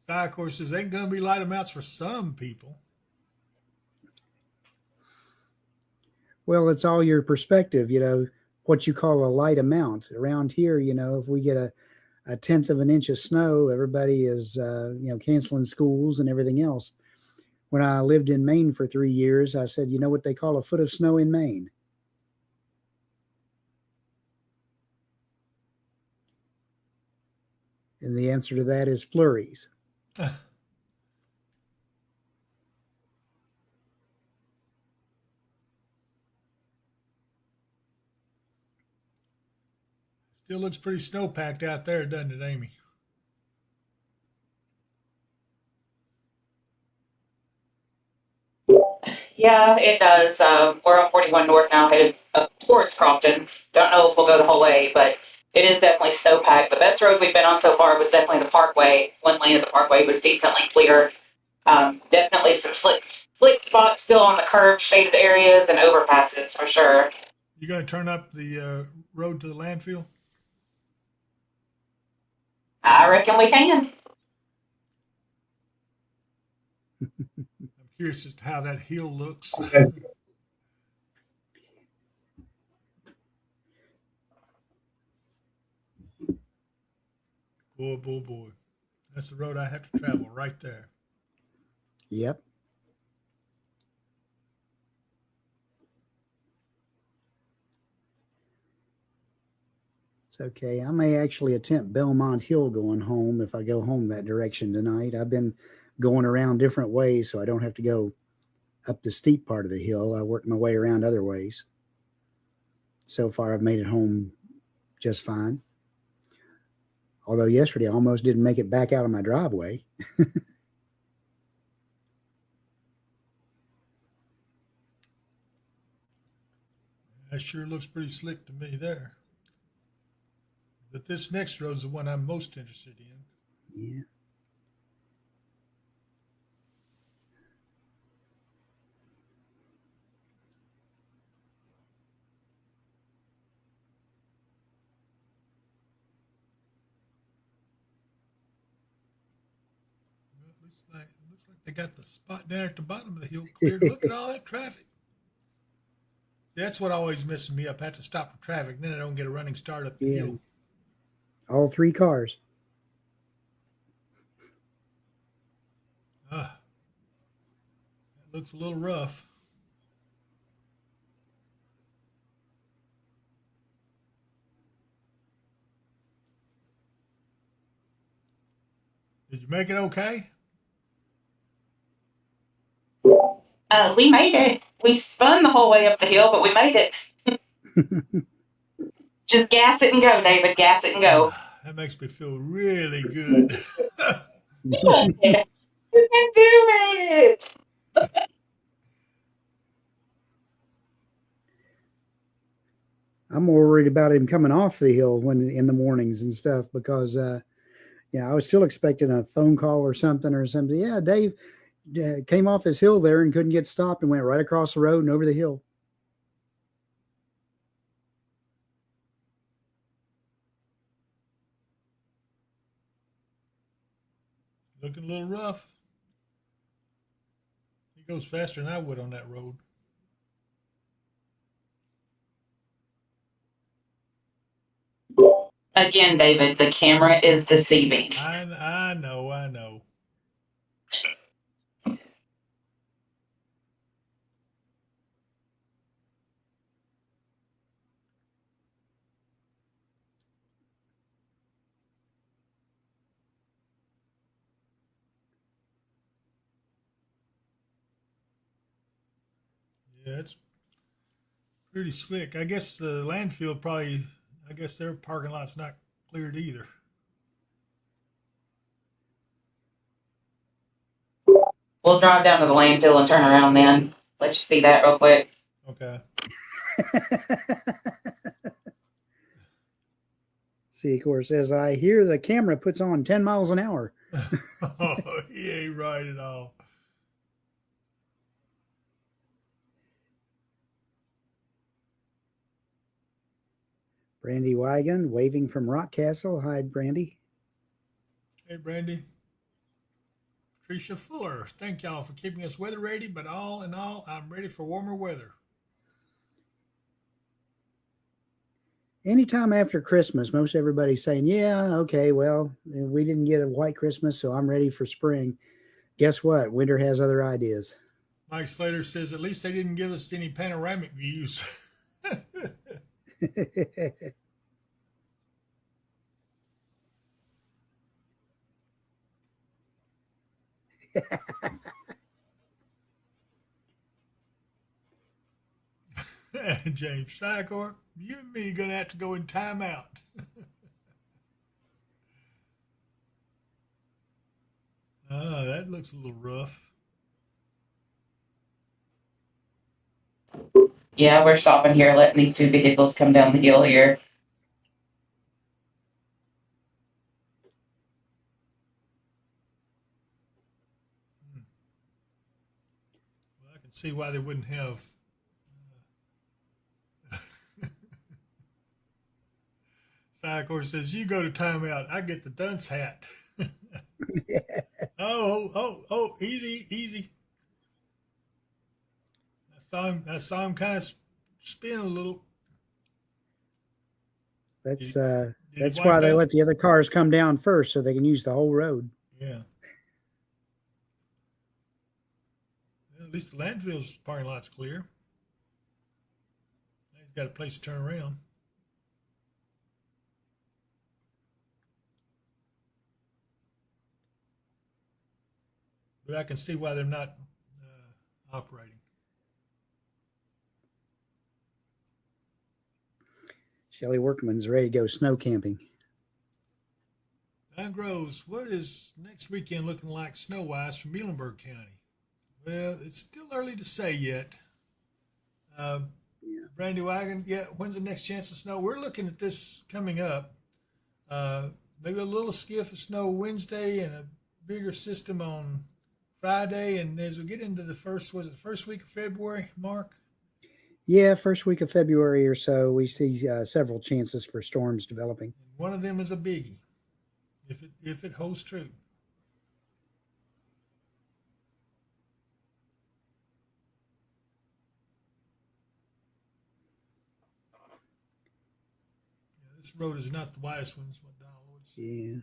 [SPEAKER 4] Side courses ain't going to be light amounts for some people.
[SPEAKER 3] Well, it's all your perspective, what you call a light amount. Around here, if we get a tenth of an inch of snow, everybody is, canceling schools and everything else. When I lived in Maine for 3 years, I said, you know what they call a foot of snow in Maine? And the answer to that is flurries.
[SPEAKER 4] Still looks pretty snow packed out there, doesn't it, Amy?
[SPEAKER 5] Yeah, it does. We're on 41 North now, headed up towards Crofton. Don't know if we'll go the whole way, but it is definitely snowpacked. The best road we've been on so far was definitely the Parkway. One lane of the Parkway was decently clear. Definitely some slick spots still on the curved, shaded areas and overpasses for sure.
[SPEAKER 4] You going to turn up the road to the landfill?
[SPEAKER 5] I reckon we can.
[SPEAKER 4] I'm curious as to how that hill looks. Boy. That's the road I have to travel right there.
[SPEAKER 3] Yep. It's okay. I may actually attempt Belmont Hill going home if I go home that direction tonight. I've been going around different ways, so I don't have to go up the steep part of the hill. I work my way around other ways. So far, I've made it home just fine. Although yesterday I almost didn't make it back out of my driveway.
[SPEAKER 4] That sure looks pretty slick to me there. But this next road's the one I'm most interested in.
[SPEAKER 3] Yeah.
[SPEAKER 4] Well, it looks like they got the spot down at the bottom of the hill cleared. Look at all that traffic. That's what always messes me up. I have to stop for traffic, then I don't get a running start up the hill.
[SPEAKER 3] All 3 cars.
[SPEAKER 4] That looks a little rough. Did you make it okay?
[SPEAKER 5] We made it. We spun the whole way up the hill, but we made it. Just gas it and go, David. Gas it and go.
[SPEAKER 4] That makes me feel really good.
[SPEAKER 5] Good. You can do it.
[SPEAKER 3] I'm more worried about him coming off the hill when in the mornings and stuff because, I was still expecting a phone call or something. Yeah, Dave came off his hill there and couldn't get stopped and went right across the road and over the hill.
[SPEAKER 4] Looking a little rough. He goes faster than I would on that road.
[SPEAKER 5] Again, David, the camera is deceiving.
[SPEAKER 4] I know. Yeah, it's pretty slick. I guess the landfill their parking lot's not cleared either.
[SPEAKER 5] We'll drive down to the landfill and turn around then. Let you see that real quick.
[SPEAKER 4] Okay.
[SPEAKER 3] See, of course, as I hear the camera puts on 10 miles an hour.
[SPEAKER 4] Oh, he ain't right at all.
[SPEAKER 3] Brandy Wagon waving from Rockcastle. Hi, Brandy.
[SPEAKER 4] Hey, Brandy. Tricia Fuller, thank y'all for keeping us weather ready, but all in all, I'm ready for warmer weather.
[SPEAKER 3] Anytime after Christmas, most everybody's saying, yeah, okay, well, we didn't get a white Christmas, so I'm ready for spring. Guess what? Winter has other ideas.
[SPEAKER 4] Mike Slater says, at least they didn't give us any panoramic views. James Sycor, you and me gonna have to go in timeout. That looks a little rough.
[SPEAKER 5] Yeah, we're stopping here, letting these two vehicles come down the hill here.
[SPEAKER 4] Well, I can see why they wouldn't have. Sycor says, you go to timeout. I get the dunce hat. Oh, easy, easy. I saw him kind of spin a little.
[SPEAKER 3] That's
[SPEAKER 4] Did
[SPEAKER 3] that's
[SPEAKER 4] he
[SPEAKER 3] why
[SPEAKER 4] wipe
[SPEAKER 3] they
[SPEAKER 4] out?
[SPEAKER 3] let the other cars come down first so they can use the whole road.
[SPEAKER 4] Yeah. Well, at least the landfill's parking lot's clear. He's got a place to turn around. But I can see why they're not operating.
[SPEAKER 3] Shelly Workman's ready to go snow camping.
[SPEAKER 4] Don Groves, what is next weekend looking like snow-wise for Muhlenberg County? Well, it's still early to say yet.
[SPEAKER 3] Yeah.
[SPEAKER 4] Brandy Wagon, yeah, when's the next chance of snow? We're looking at this coming up. Maybe a little skiff of snow Wednesday and a bigger system on Friday. And as we get into the first week of February, Mark?
[SPEAKER 3] Yeah, first week of February or so, we see several chances for storms developing.
[SPEAKER 4] One of them is a biggie, if it holds true. Yeah, this road is not the widest one, is what Donald Lloyd said.
[SPEAKER 3] Yeah.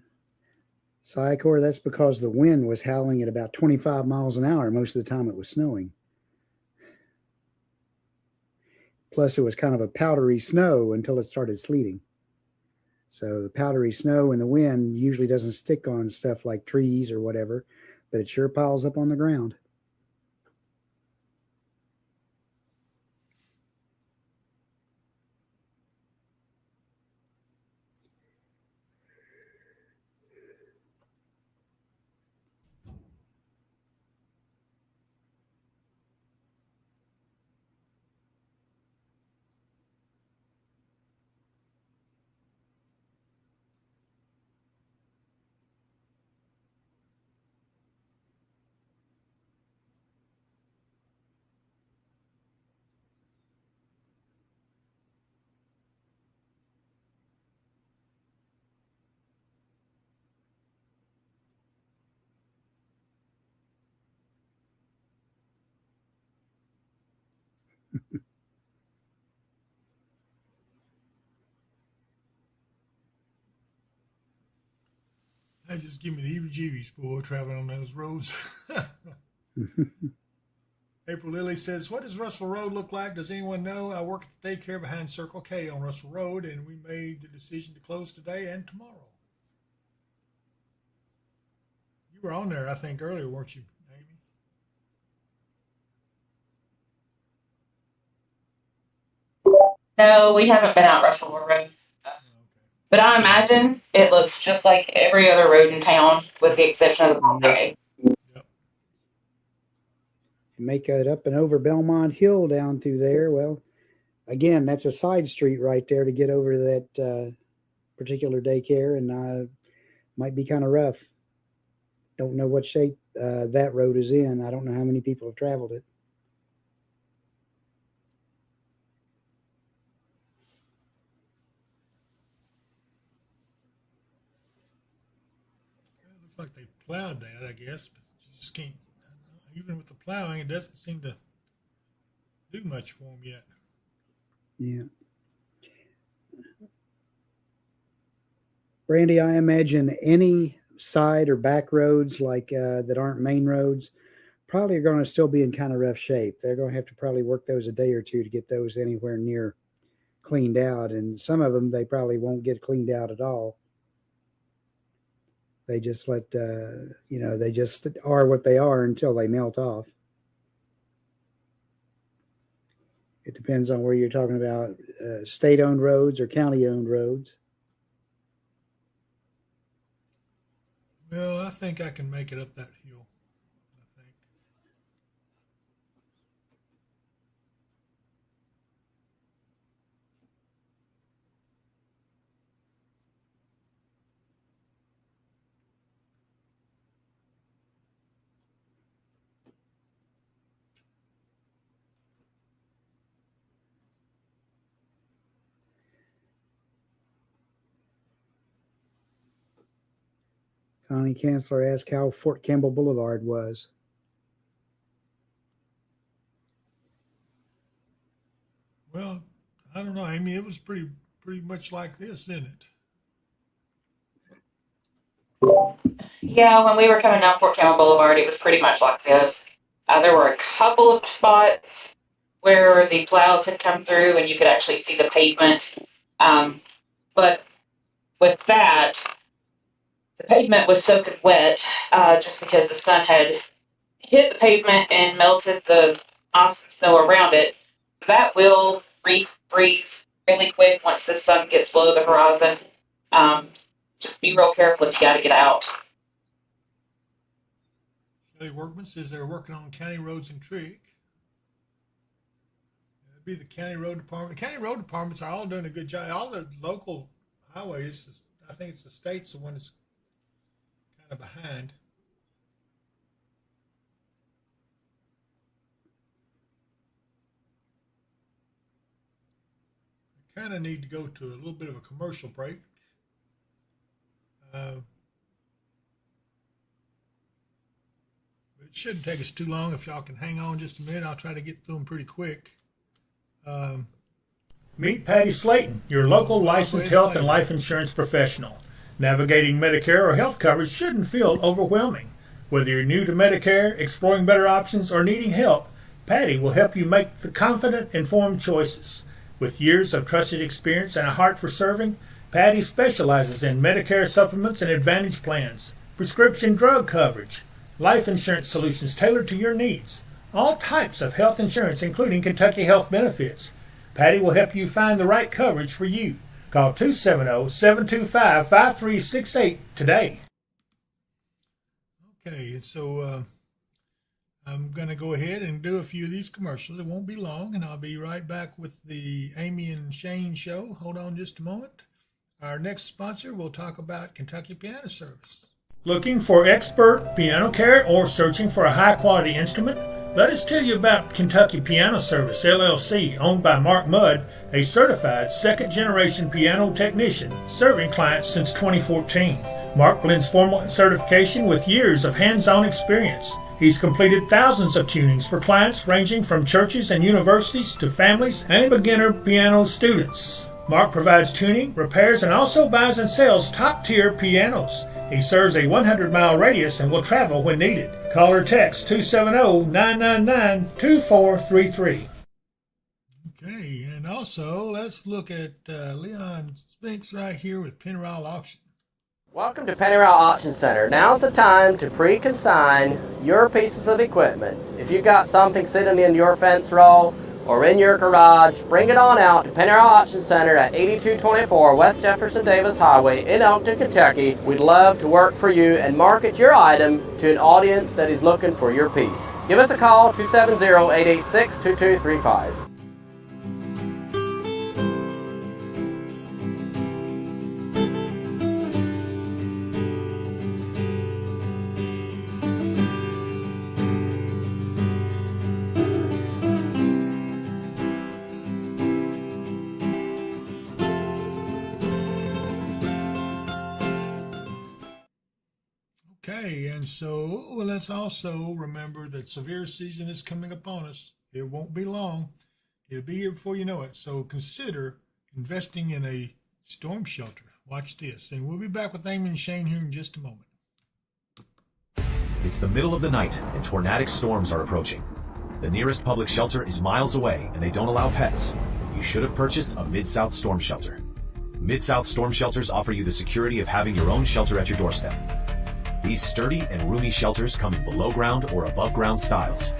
[SPEAKER 3] Sycor, that's because the wind was howling at about 25 miles an hour most of the time it was snowing. Plus, it was kind of a powdery snow until it started sleeting. So the powdery snow and the wind usually doesn't stick on stuff like trees or whatever, but it sure piles up on the ground.
[SPEAKER 4] That just give me the heebie-jeebies, boy, traveling on those roads. April Lilly says, what does Russell Road look like? Does anyone know? I work at the daycare behind Circle K on Russell Road, and we made the decision to close today and tomorrow. You were on there, I think, earlier, weren't you, Amy?
[SPEAKER 5] No, we haven't been out Russell Road.
[SPEAKER 4] Oh, okay.
[SPEAKER 5] But I imagine it looks just like every other road in town, with the exception of the parkway.
[SPEAKER 4] Yep.
[SPEAKER 3] Make it up and over Belmont Hill down through there. Well, again, that's a side street right there to get over to that particular daycare, and might be kind of rough. Don't know what shape that road is in. I don't know how many people have traveled it.
[SPEAKER 4] Looks like they plowed that, I guess, but you just can't. Even with the plowing, it doesn't seem to do much for them yet.
[SPEAKER 3] Yeah. Brandy, I imagine any side or back roads like that aren't main roads probably are going to still be in kind of rough shape. They're going to have to probably work those a day or two to get those anywhere near cleaned out. And some of them, they probably won't get cleaned out at all. They just let, they just are what they are until they melt off. It depends on where you're talking about state-owned roads or county-owned roads.
[SPEAKER 4] Well, I think I can make it up that hill. I think.
[SPEAKER 3] Connie Chancellor asked how Fort Campbell Boulevard was.
[SPEAKER 4] Well, I don't know, Amy. It was pretty much like this, isn't it?
[SPEAKER 5] Yeah, when we were coming down Fort Campbell Boulevard, it was pretty much like this. There were a couple of spots where the plows had come through and you could actually see the pavement. But with that, the pavement was soaking wet just because the sun had hit the pavement and melted the ice and snow around it. That will refreeze really quick once the sun gets below the horizon. Just be real careful if you got to get out.
[SPEAKER 4] Shelley Workman says they're working on county roads in Trigg. It'd be the county road department. The county road departments are all doing a good job. All the local highways, I think it's the state's the one that's kind of behind. We kind of need to go to a little bit of a commercial break. But it shouldn't take us too long. If y'all can hang on just a minute, I'll try to get through them pretty quick.
[SPEAKER 6] Meet Patty Slayton, your local licensed health and life insurance professional. Navigating Medicare or health coverage shouldn't feel overwhelming. Whether you're new to Medicare, exploring better options, or needing help, Patty will help you make the confident, informed choices. With years of trusted experience and a heart for serving, Patty specializes in Medicare supplements and Advantage plans, prescription drug coverage, life insurance solutions tailored to your needs, all types of health insurance, including Kentucky Health Benefits. Patty will help you find the right coverage for you. Call 270-725-5368 today.
[SPEAKER 4] Okay, so I'm going to go ahead and do a few of these commercials. It won't be long, and I'll be right back with the Amy and Shane show. Hold on just a moment. Our next sponsor, we'll talk about Kentucky Piano Service.
[SPEAKER 6] Looking for expert piano care or searching for a high-quality instrument? Let us tell you about Kentucky Piano Service, LLC, owned by Mark Mudd, a certified second-generation piano technician serving clients since 2014. Mark blends formal certification with years of hands-on experience. He's completed thousands of tunings for clients ranging from churches and universities to families and beginner piano students. Mark provides tuning, repairs, and also buys and sells top-tier pianos. He serves a 100-mile radius and will travel when needed. Call or text 270-999-2433.
[SPEAKER 4] Okay, and also let's look at Leon Spinks right here with Pennyroyal Auction.
[SPEAKER 7] Welcome to Pennyroyal Auction Center. Now's the time to pre-consign your pieces of equipment. If you've got something sitting in your fence row or in your garage, bring it on out to Pennyroyal Auction Center at 8224 West Jefferson Davis Highway in Elkton, Kentucky. We'd love to work for you and market your item to an audience that is looking for your piece. Give us a call, 270-886-2235.
[SPEAKER 4] And so let's also remember that severe season is coming upon us. It won't be long. It'll be here before you know it. So consider investing in a storm shelter. Watch this. And we'll be back with Amy and Shane here in just a moment.
[SPEAKER 8] It's the middle of the night and tornadic storms are approaching. The nearest public shelter is miles away and they don't allow pets. You should have purchased a Mid-South storm shelter. Mid-South storm shelters offer you the security of having your own shelter at your doorstep. These sturdy and roomy shelters come in below ground or above ground styles.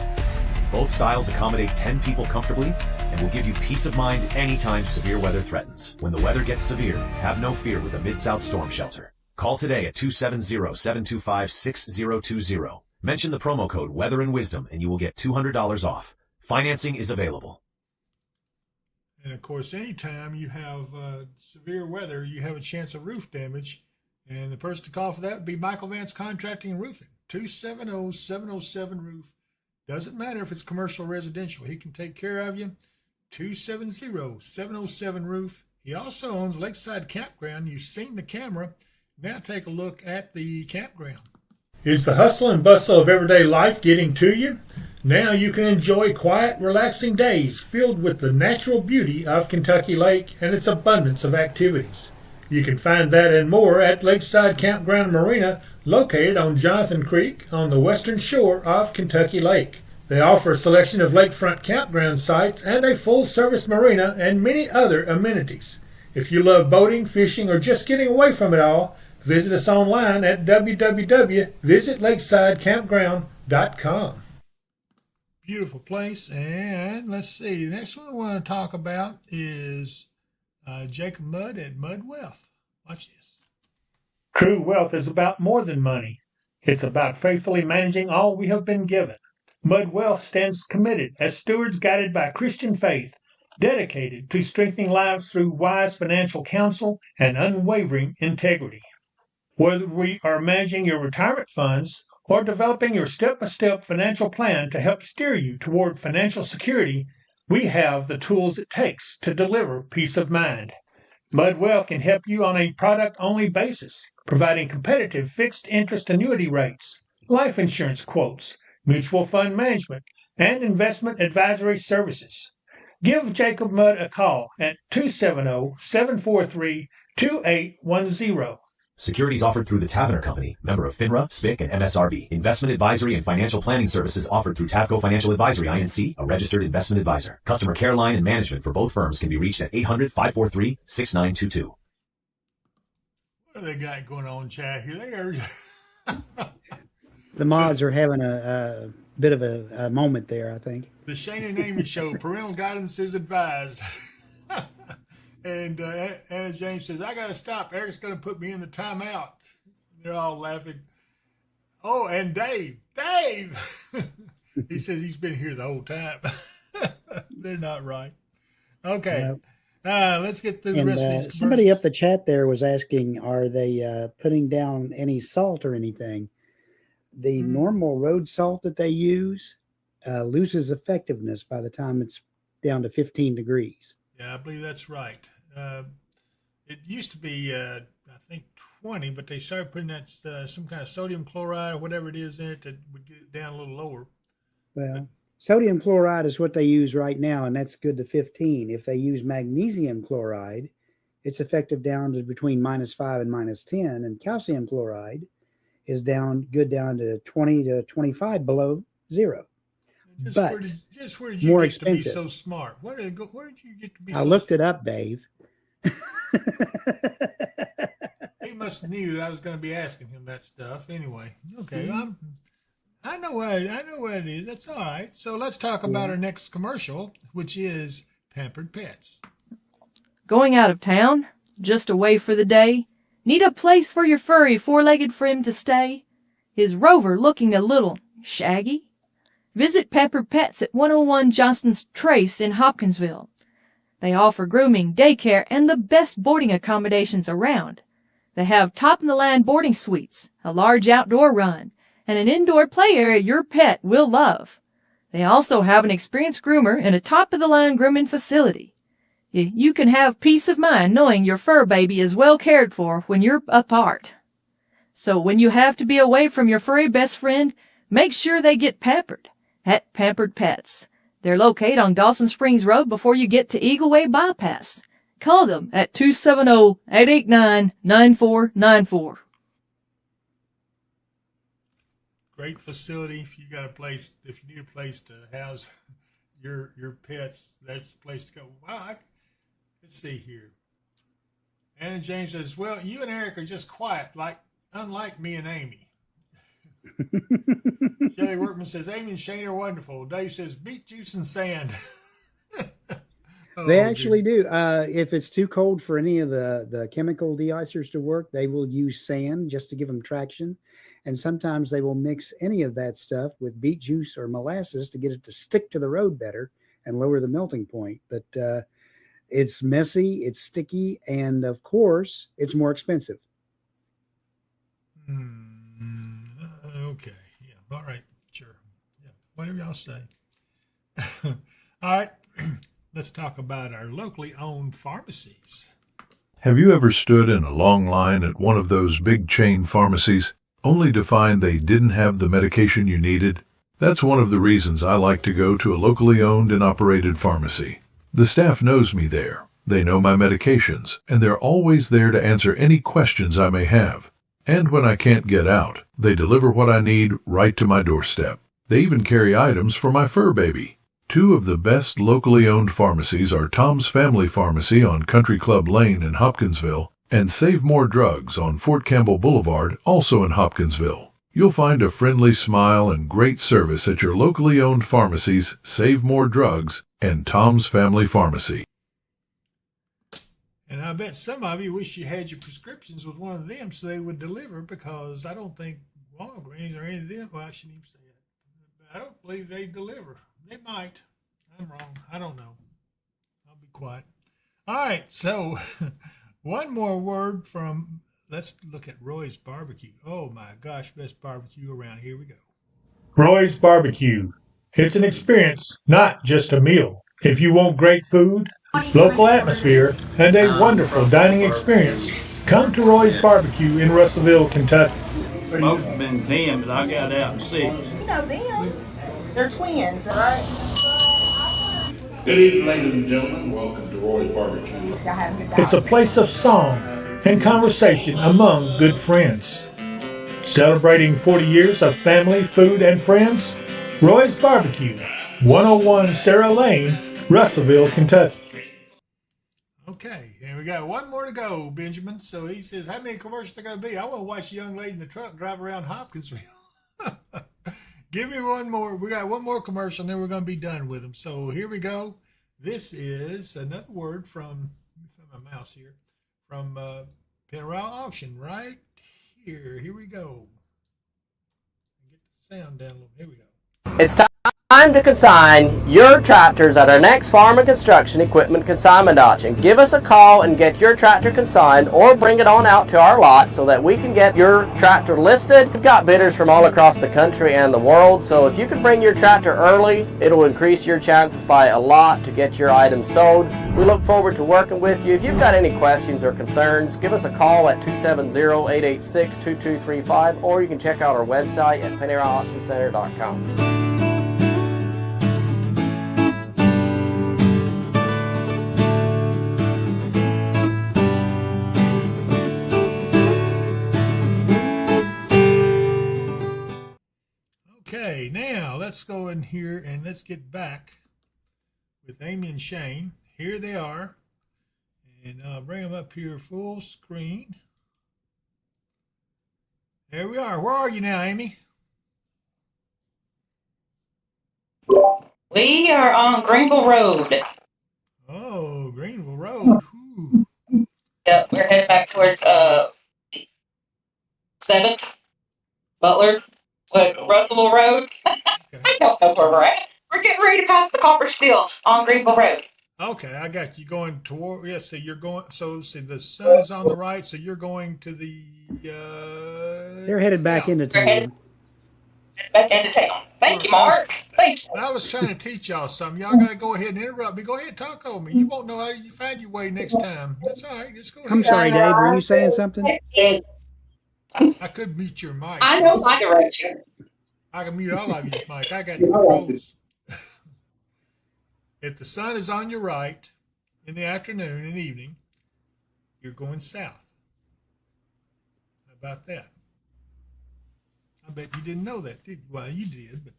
[SPEAKER 8] Both styles accommodate 10 people comfortably and will give you peace of mind anytime severe weather threatens. When the weather gets severe, have no fear with a Mid-South storm shelter. Call today at 270-725-6020. Mention the promo code Weather and Wisdom and you will get $200 off. Financing is available.
[SPEAKER 4] And of course, anytime you have severe weather, you have a chance of roof damage. And the person to call for that would be Michael Vance Contracting and Roofing. 270-707-ROOF. Doesn't matter if it's commercial or residential. He can take care of you. 270-707-ROOF. He also owns Lakeside Campground. You've seen the camera. Now take a look at the campground.
[SPEAKER 6] Is the hustle and bustle of everyday life getting to you? Now you can enjoy quiet, relaxing days filled with the natural beauty of Kentucky Lake and its abundance of activities. You can find that and more at Lakeside Campground Marina, located on Jonathan Creek on the western shore of Kentucky Lake. They offer a selection of lakefront campground sites and a full-service marina and many other amenities. If you love boating, fishing, or just getting away from it all, visit us online at www.visitlakesidecampground.com.
[SPEAKER 4] Beautiful place. And let's see, the next one I want to talk about is Jacob Mudd at Mudd Wealth. Watch this.
[SPEAKER 6] True wealth is about more than money. It's about faithfully managing all we have been given. Mudd Wealth stands committed as stewards guided by Christian faith, dedicated to strengthening lives through wise financial counsel and unwavering integrity. Whether we are managing your retirement funds or developing your step-by-step financial plan to help steer you toward financial security, we have the tools it takes to deliver peace of mind. Mudd Wealth can help you on a product-only basis, providing competitive fixed interest annuity rates, life insurance quotes, mutual fund management, and investment advisory services. Give Jacob Mudd a call at 270-743-2810.
[SPEAKER 8] Securities offered through the Tavener Company, member of FINRA, SPIC, and MSRB. Investment advisory and financial planning services offered through Tavco Financial Advisory, Inc., a registered investment advisor. Customer care line and management for both firms can be reached at 800-543-6922.
[SPEAKER 4] What do they got going on, chat here?
[SPEAKER 3] The mods are having a bit of a moment there, I think.
[SPEAKER 4] The Shane and Amy Show, parental guidance is advised. And Anna James says, I got to stop. Eric's going to put me in the timeout. They're all laughing. Oh, and Dave. He says he's been here the whole time. They're not right. Okay. Let's get through the rest of these.
[SPEAKER 3] Somebody up the chat there was asking, are they putting down any salt or anything? The normal road salt that they use loses effectiveness by the time it's down to 15 degrees.
[SPEAKER 4] Yeah, I believe that's right. It used to be, I think, 20, but they started putting that some kind of sodium chloride or whatever it is in it that would get it down a little lower.
[SPEAKER 3] Well, sodium chloride is what they use right now, and that's good to 15. If they use magnesium chloride, it's effective down to between -5 and -10, and calcium chloride is down to 20 to 25 below zero.
[SPEAKER 4] Where did you
[SPEAKER 3] more
[SPEAKER 4] get
[SPEAKER 3] expensive.
[SPEAKER 4] To be so smart? Where did you get to be?
[SPEAKER 3] I
[SPEAKER 4] so
[SPEAKER 3] looked
[SPEAKER 4] smart?
[SPEAKER 3] it up, Dave.
[SPEAKER 4] He must have knew that I was going to be asking him that stuff. Anyway, okay, I know what it is. That's all right. So let's talk about our next commercial, which is Pampered Pets.
[SPEAKER 9] Going out of town? Just away for the day? Need a place for your furry four-legged friend to stay? Is Rover looking a little shaggy? Visit Peppered Pets at 101 Johnston's Trace in Hopkinsville. They offer grooming, daycare, and the best boarding accommodations around. They have top-in-the-line boarding suites, a large outdoor run, and an indoor play area your pet will love. They also have an experienced groomer and a top-of-the-line grooming facility. You can have peace of mind knowing your fur baby is well cared for when you're apart. So when you have to be away from your furry best friend, make sure they get pampered at Pampered Pets. They're located on Dawson Springs Road before you get to Eagle Way Bypass. Call them at 270-889-9494.
[SPEAKER 4] Great facility. If you got a place, if you need a place to house your pets, that's the place to go. Wow. Let's see here. Anna James says, well, you and Eric are just quiet, unlike me and Amy. Shelley Workman says, Amy and Shane are wonderful. Dave says, beet juice and sand.
[SPEAKER 3] They actually do. If it's too cold for any of the chemical de-icers to work, they will use sand just to give them traction. And sometimes they will mix any of that stuff with beet juice or molasses to get it to stick to the road better and lower the melting point. But it's messy, it's sticky, and of course, it's more expensive.
[SPEAKER 4] Okay. Yeah. All right. Sure. Yeah. Whatever y'all say. All right. Let's talk about our locally owned pharmacies.
[SPEAKER 10] Have you ever stood in a long line at one of those big chain pharmacies, only to find they didn't have the medication you needed? That's one of the reasons I like to go to a locally owned and operated pharmacy. The staff knows me there. They know my medications, and they're always there to answer any questions I may have. And when I can't get out, they deliver what I need right to my doorstep. They even carry items for my fur baby. Two of the best locally owned pharmacies are Tom's Family Pharmacy on Country Club Lane in Hopkinsville and Save More Drugs on Fort Campbell Boulevard, also in Hopkinsville. You'll find a friendly smile and great service at your locally owned pharmacies, Save More Drugs, and Tom's Family Pharmacy.
[SPEAKER 4] And I bet some of you wish you had your prescriptions with one of them so they would deliver, because I don't think Walgreens or any of them, well, I shouldn't even say it. I don't believe they deliver. They might. I'm wrong. I don't know. I'll be quiet. All right. So one more word from, let's look at Roy's Barbecue. Oh my gosh, best barbecue around. Here we go.
[SPEAKER 6] Roy's Barbecue. It's an experience, not just a meal. If you want great food, local atmosphere, and a wonderful dining experience, come to Roy's Barbecue in Russellville, Kentucky.
[SPEAKER 11] Most have been 10, but I got out in 6.
[SPEAKER 12] You know them. They're twins, right?
[SPEAKER 13] Good evening, ladies and gentlemen. Welcome to Roy's Barbecue.
[SPEAKER 6] It's a place of song and conversation among good friends. Celebrating 40 years of family, food, and friends, Roy's Barbecue, 101 Sarah Lane, Russellville, Kentucky.
[SPEAKER 4] Okay, and we got one more to go, Benjamin. So he says, how many commercials are going to be? I want to watch a young lady in the truck drive around Hopkinsville. Give me one more. We got one more commercial, and then we're going to be done with them. So here we go. This is another word from, let me find my mouse here, from Penrow Auction right here. Here we go. Get the sound down a little. Here we go.
[SPEAKER 7] It's time to consign your tractors at our next farm and construction equipment consignment auction. Give us a call and get your tractor consigned, or bring it on out to our lot so that we can get your tractor listed. We've got bidders from all across the country and the world, so if you can bring your tractor early, it'll increase your chances by a lot to get your item sold. We look forward to working with you. If you've got any questions or concerns, give us a call at 270-886-2235, or you can check out our website at PennyRockAuctionCenter.com.
[SPEAKER 4] Okay, now let's go in here and let's get back with Amy and Shane. Here they are. And I'll bring them up here full screen. There we are. Where are you now, Amy?
[SPEAKER 5] We are on Greenville Road.
[SPEAKER 4] Oh, Greenville Road. Ooh.
[SPEAKER 5] Yep, we're headed back towards 7th, Butler, Russellville Road. I don't know where we're at. We're getting ready to pass the copper steel on Greenville Road.
[SPEAKER 4] Okay, I got you going toward, yes, so you're going, so see, the sun is on the right, so you're going to the,
[SPEAKER 3] they're headed back into town.
[SPEAKER 5] Back into town. Thank you, Mark. Thank you.
[SPEAKER 4] I was trying to teach y'all something. Y'all got to go ahead and interrupt me. Go ahead and talk over me. You won't know how you find your way next time. That's all right. Just go ahead.
[SPEAKER 3] I'm sorry, Dave. Were you saying something?
[SPEAKER 4] I could mute your mic.
[SPEAKER 5] I know my direction.
[SPEAKER 4] I can mute all of you's mic. I got the controls. If the sun is on your right in the afternoon and evening, you're going south. How about that? I bet you didn't know that, did you? Well, you did, but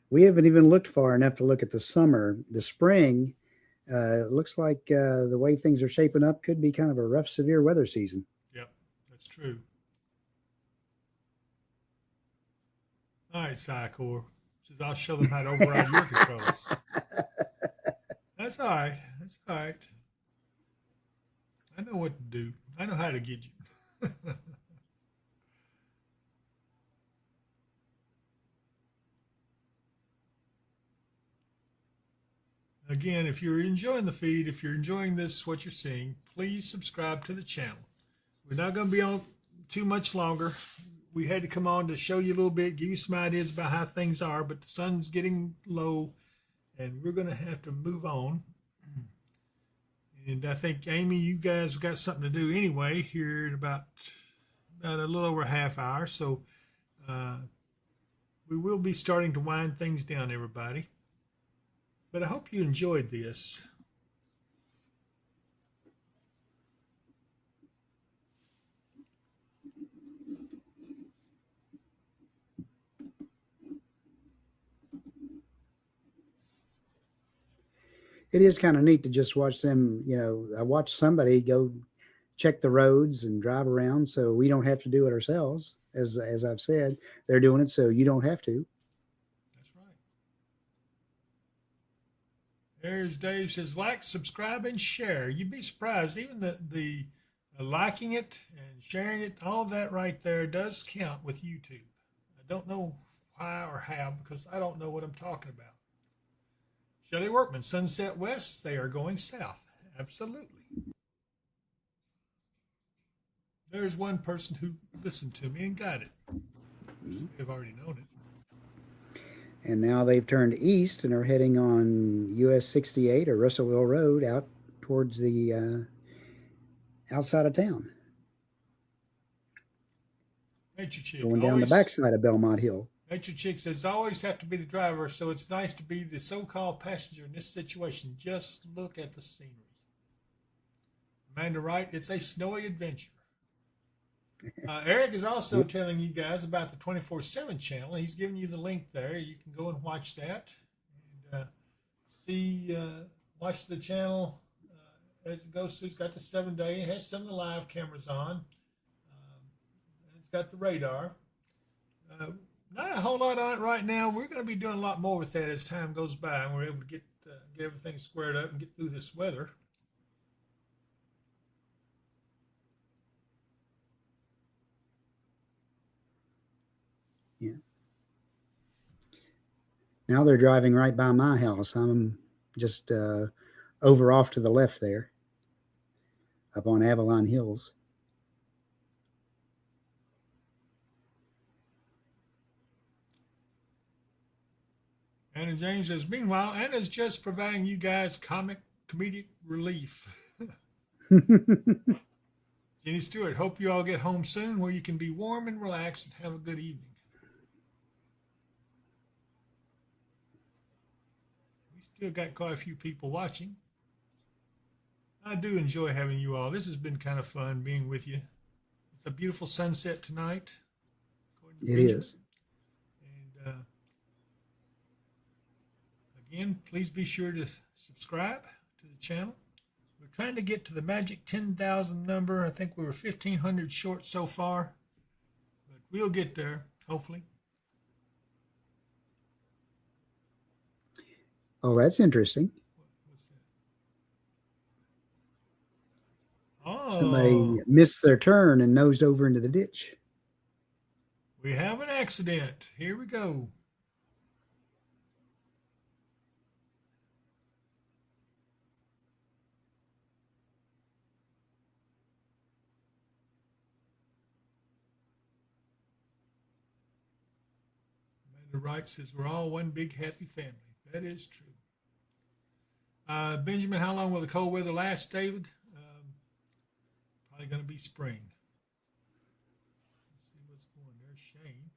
[SPEAKER 3] We haven't even looked far enough to look at the summer. The spring looks like the way things are shaping up could be kind of a rough, severe weather season.
[SPEAKER 4] yep, that's true. All right, Psycor. Says I'll show them how to override your controls. That's all right. That's all right. I know what to do. I know how to get you. Again, if you're enjoying the feed, if you're enjoying this, what you're seeing, please subscribe to the channel. We're not going to be on too much longer. We had to come on to show you a little bit, give you some ideas about how things are, but the sun's getting low, and we're going to have to move on. And I think, Amy, you guys have got something to do anyway here in about a little over a half hour. So we will be starting to wind things down, everybody. But I hope you enjoyed this.
[SPEAKER 3] It is kind of neat to just watch them. I watch somebody go check the roads and drive around, so we don't have to do it ourselves. As I've said, they're doing it so you don't have to.
[SPEAKER 4] That's right. There's Dave says, like, subscribe, and share. You'd be surprised. Even the liking it and sharing it, all that right there does count with YouTube. I don't know why or how, because I don't know what I'm talking about. Shelley Workman, Sunset West, they are going south. Absolutely. There's one person who listened to me and got it. They've already known it.
[SPEAKER 3] And now they've turned east and are heading on US 68 or Russellville Road out towards the outside of town.
[SPEAKER 4] Nature Chick.
[SPEAKER 3] Going down the backside of Belmont Hill.
[SPEAKER 4] Nature Chick says, always have to be the driver, so it's nice to be the so-called passenger in this situation. Just look at the scenery. Amanda Wright, it's a snowy adventure. Eric is also telling you guys about the 24/7 channel. He's giving you the link there. You can go and watch that and watch the channel as it goes through. It's got the 7-day. It has some of the live cameras on. And it's got the radar. Not a whole lot on it right now. We're going to be doing a lot more with that as time goes by, and we're able to get everything squared up and get through this weather.
[SPEAKER 3] Yeah. Now they're driving right by my house. I'm just over off to the left there, up on Avalon Hills.
[SPEAKER 4] Anna James says, meanwhile, Anna's just providing you guys comedic relief. Jenny Stewart, hope you all get home soon where you can be warm and relaxed and have a good evening. We still got quite a few people watching. I do enjoy having you all. This has been kind of fun being with you. It's a beautiful sunset tonight.
[SPEAKER 3] It is.
[SPEAKER 4] And again, please be sure to subscribe to the channel. We're trying to get to the magic 10,000 number. I think we were 1,500 short so far, but we'll get there, hopefully.
[SPEAKER 3] Oh, that's interesting.
[SPEAKER 4] What's that? Oh.
[SPEAKER 3] Somebody missed their turn and nosed over into the ditch.
[SPEAKER 4] We have an accident. Here we go. the right says we're all one big happy family. That is true. Benjamin, how long will the cold weather last, David? Probably going to be spring. Let's see what's going on. There's Shane.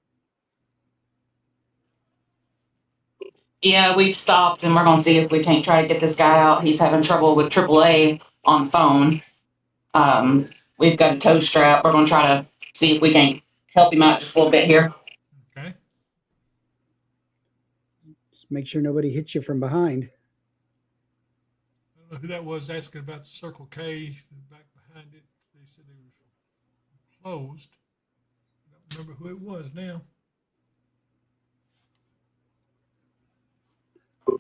[SPEAKER 5] Yeah, we've stopped and we're going to see if we can't try to get this guy out. He's having trouble with AAA on the phone. We've got a tow strap. We're going to try to see if we can help him out just a little bit here.
[SPEAKER 4] Okay.
[SPEAKER 3] Just make sure nobody hits you from behind.
[SPEAKER 4] I don't know who that was asking about the Circle K. Back behind it, they said they were closed. I don't remember who it was now.
[SPEAKER 5] All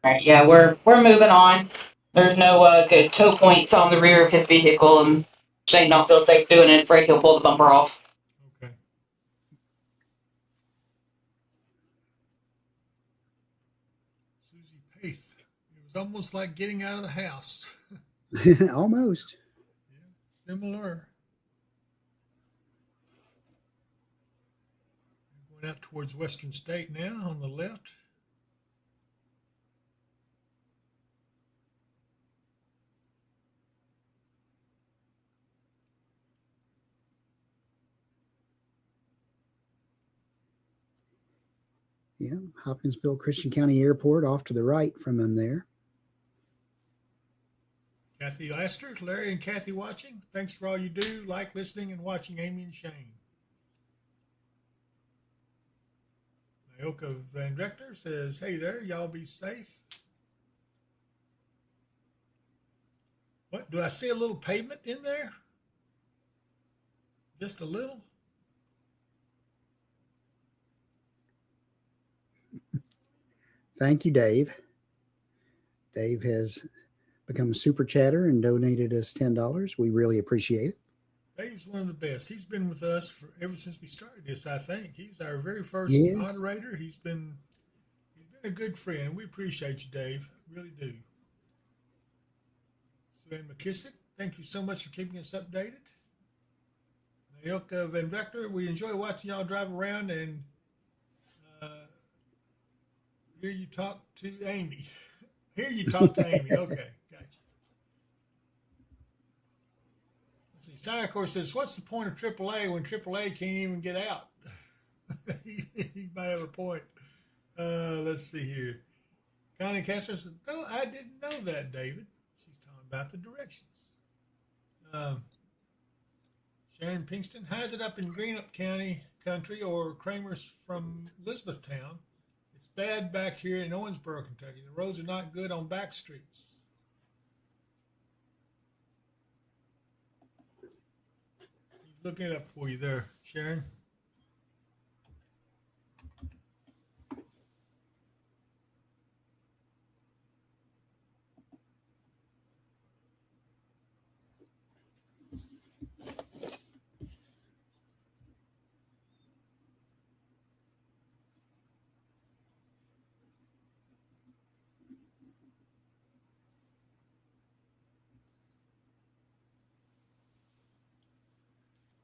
[SPEAKER 5] right, yeah, we're moving on. There's no good tow points on the rear of his vehicle, and Shane don't feel safe doing it. Afraid he'll pull the bumper off.
[SPEAKER 4] Okay. Susie Paith. It was almost like getting out of the house.
[SPEAKER 3] Almost.
[SPEAKER 4] Yeah, similar. Going out towards Western State now on the left.
[SPEAKER 3] Yeah, Hopkinsville Christian County Airport off to the right from them there.
[SPEAKER 4] Kathy Laster, Larry and Kathy watching. Thanks for all you do. Like listening and watching Amy and Shane. Naoka Van Rector says, hey there, y'all be safe. What, do I see a little pavement in there? Just a little?
[SPEAKER 3] Thank you, Dave. Dave has become a super chatter and donated us $10. We really appreciate it.
[SPEAKER 4] Dave's one of the best. He's been with us ever since we started this, I think. He's our very first moderator. He's been a good friend. We appreciate you, Dave. Really do. Sven McKissick, thank you so much for keeping us updated. Naoka Van Vector, we enjoy watching y'all drive around and hear you talk to Amy. Hear you talk to Amy. Okay, gotcha. Let's see. Syacor says, what's the point of AAA when AAA can't even get out? He might have a point. Let's see here. Connie Kessler says, no, I didn't know that, David. She's talking about the directions. Sharon Pinkston, how's it up in Greenup County country or Kramer's from Elizabethtown? It's bad back here in Owensboro, Kentucky. The roads are not good on back streets. He's looking it up for you there, Sharon.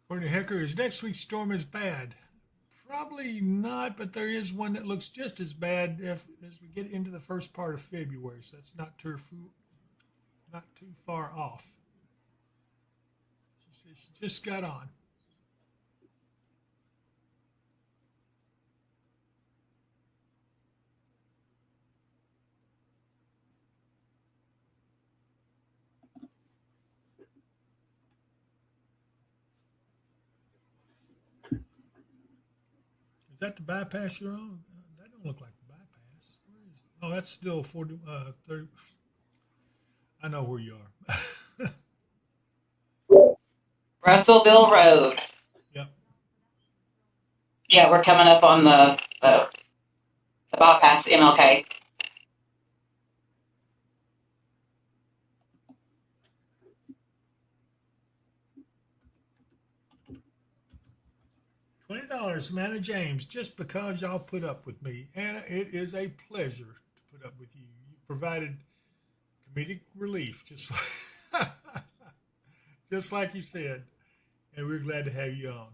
[SPEAKER 4] Courtney Hecker, is next week's storm as bad? Probably not, but there is one that looks just as bad as we get into the first part of February, so that's not too far off. She says she just got on. Is that the bypass you're on? That don't look like the bypass. Where is it? Oh, that's still 40, 30. I know where you are.
[SPEAKER 5] Russellville Road.
[SPEAKER 4] Yep.
[SPEAKER 5] Yeah, we're coming up on the bypass MLK.
[SPEAKER 4] $20 from Anna James, just because y'all put up with me. Anna, it is a pleasure to put up with you. You provided comedic relief, just like you said, and we're glad to have you on.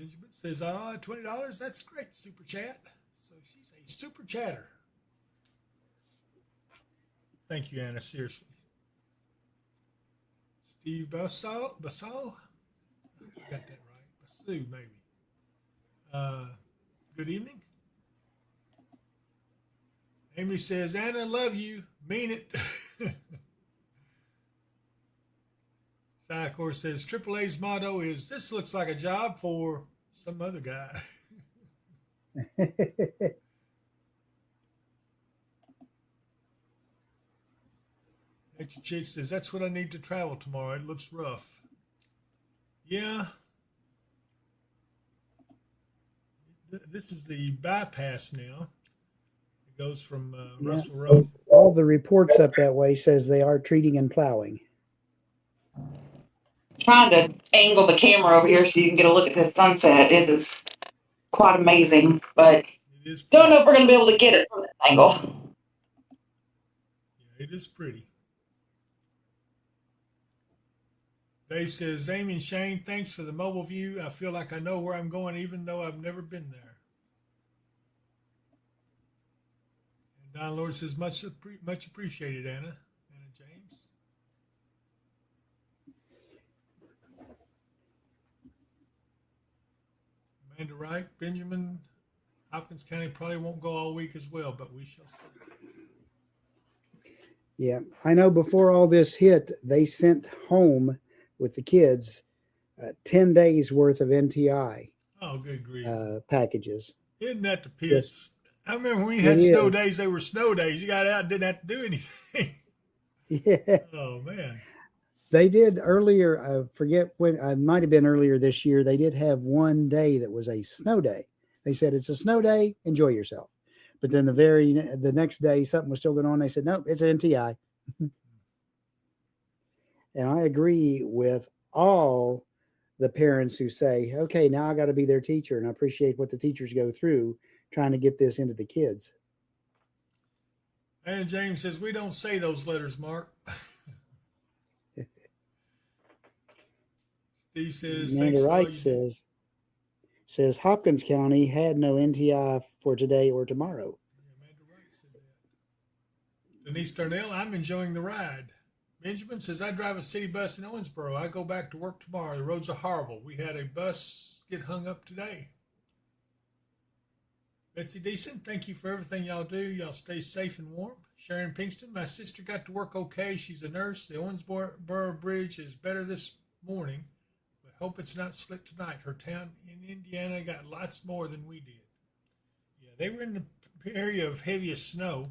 [SPEAKER 4] Benjamin says, $20. That's great, super chat. So she's a super chatter. Thank you, Anna, seriously. Steve Bassal? I got that right. Basu, maybe. Good evening. Amy says, Anna, love you. Mean it. Sycor says, AAA's motto is, this looks like a job for some other guy. Nature Chick says, that's what I need to travel tomorrow. It looks rough. Yeah. This is the bypass now. It goes from Russell Road.
[SPEAKER 3] All the reports up that way says they are treating and plowing.
[SPEAKER 5] Trying to angle the camera over here so you can get a look at the sunset. It is quite amazing, but don't know if we're going to be able to get it from this angle.
[SPEAKER 4] Yeah, it is pretty. Dave says, Amy and Shane, thanks for the mobile view. I feel like I know where I'm going, even though I've never been there. And Don Lord says, much appreciated, Anna. Anna James. Amanda Wright, Benjamin, Hopkins County probably won't go all week as well, but we shall see.
[SPEAKER 3] Yeah, I know before all this hit, they sent home with the kids 10 days worth of NTI
[SPEAKER 4] good grief.
[SPEAKER 3] Packages.
[SPEAKER 4] Isn't that the piss?
[SPEAKER 3] Yes.
[SPEAKER 4] I remember when we had snow days, they were snow days. You got out and didn't have to do anything.
[SPEAKER 3] Yeah.
[SPEAKER 4] Oh, man.
[SPEAKER 3] They did earlier, I forget when, it might have been earlier this year, they did have one day that was a snow day. They said, it's a snow day, enjoy yourself. But then the next day, something was still going on. They said, nope, it's an NTI. And I agree with all the parents who say, okay, now I got to be their teacher. And I appreciate what the teachers go through trying to get this into the kids.
[SPEAKER 4] And James says, we don't say those letters, Mark. Steve says,
[SPEAKER 3] Amanda Wright says Hopkins County had no NTI for today or tomorrow.
[SPEAKER 4] Amanda Wright said that. Denise Darnell, I'm enjoying the ride. Benjamin says, I drive a city bus in Owensboro. I go back to work tomorrow. The roads are horrible. We had a bus get hung up today. Betsy Deason, thank you for everything y'all do. Y'all stay safe and warm. Sharon Pinkston, my sister got to work okay. She's a nurse. The Owensboro Bridge is better this morning, but hope it's not slick tonight. Her town in Indiana got lots more than we did. Yeah, they were in the area of heaviest snow.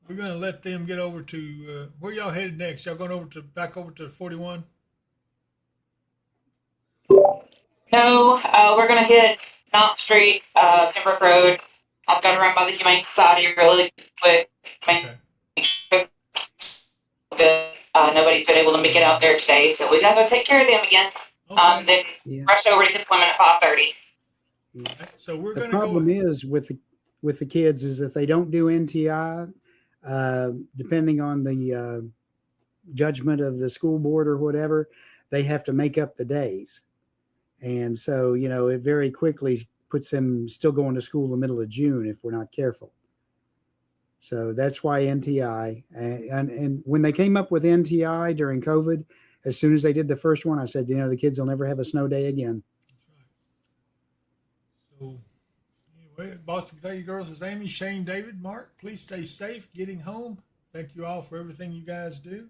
[SPEAKER 4] We're going to let them get over to, where y'all headed next? Y'all going back over to 41?
[SPEAKER 5] No, we're going to hit Mount Street, Pembroke Road. I've got to run by the Humane Society really quick. Make sure that nobody's been able to make it out there today, so we got to go take care of them again. Then rush over to hit women at 5:30.
[SPEAKER 4] Yeah. So we're
[SPEAKER 3] going to go. The problem is with the kids is if they don't do NTI, depending on the judgment of the school board or whatever, they have to make up the days. And so, it very quickly puts them still going to school in the middle of June if we're not careful. So that's why NTI. And when they came up with NTI during COVID, as soon as they did the first one, I said, the kids will never have a snow day again.
[SPEAKER 4] That's right. So anyway, Boston Kentucky Girls is Amy, Shane, David, Mark. Please stay safe getting home. Thank you all for everything you guys do.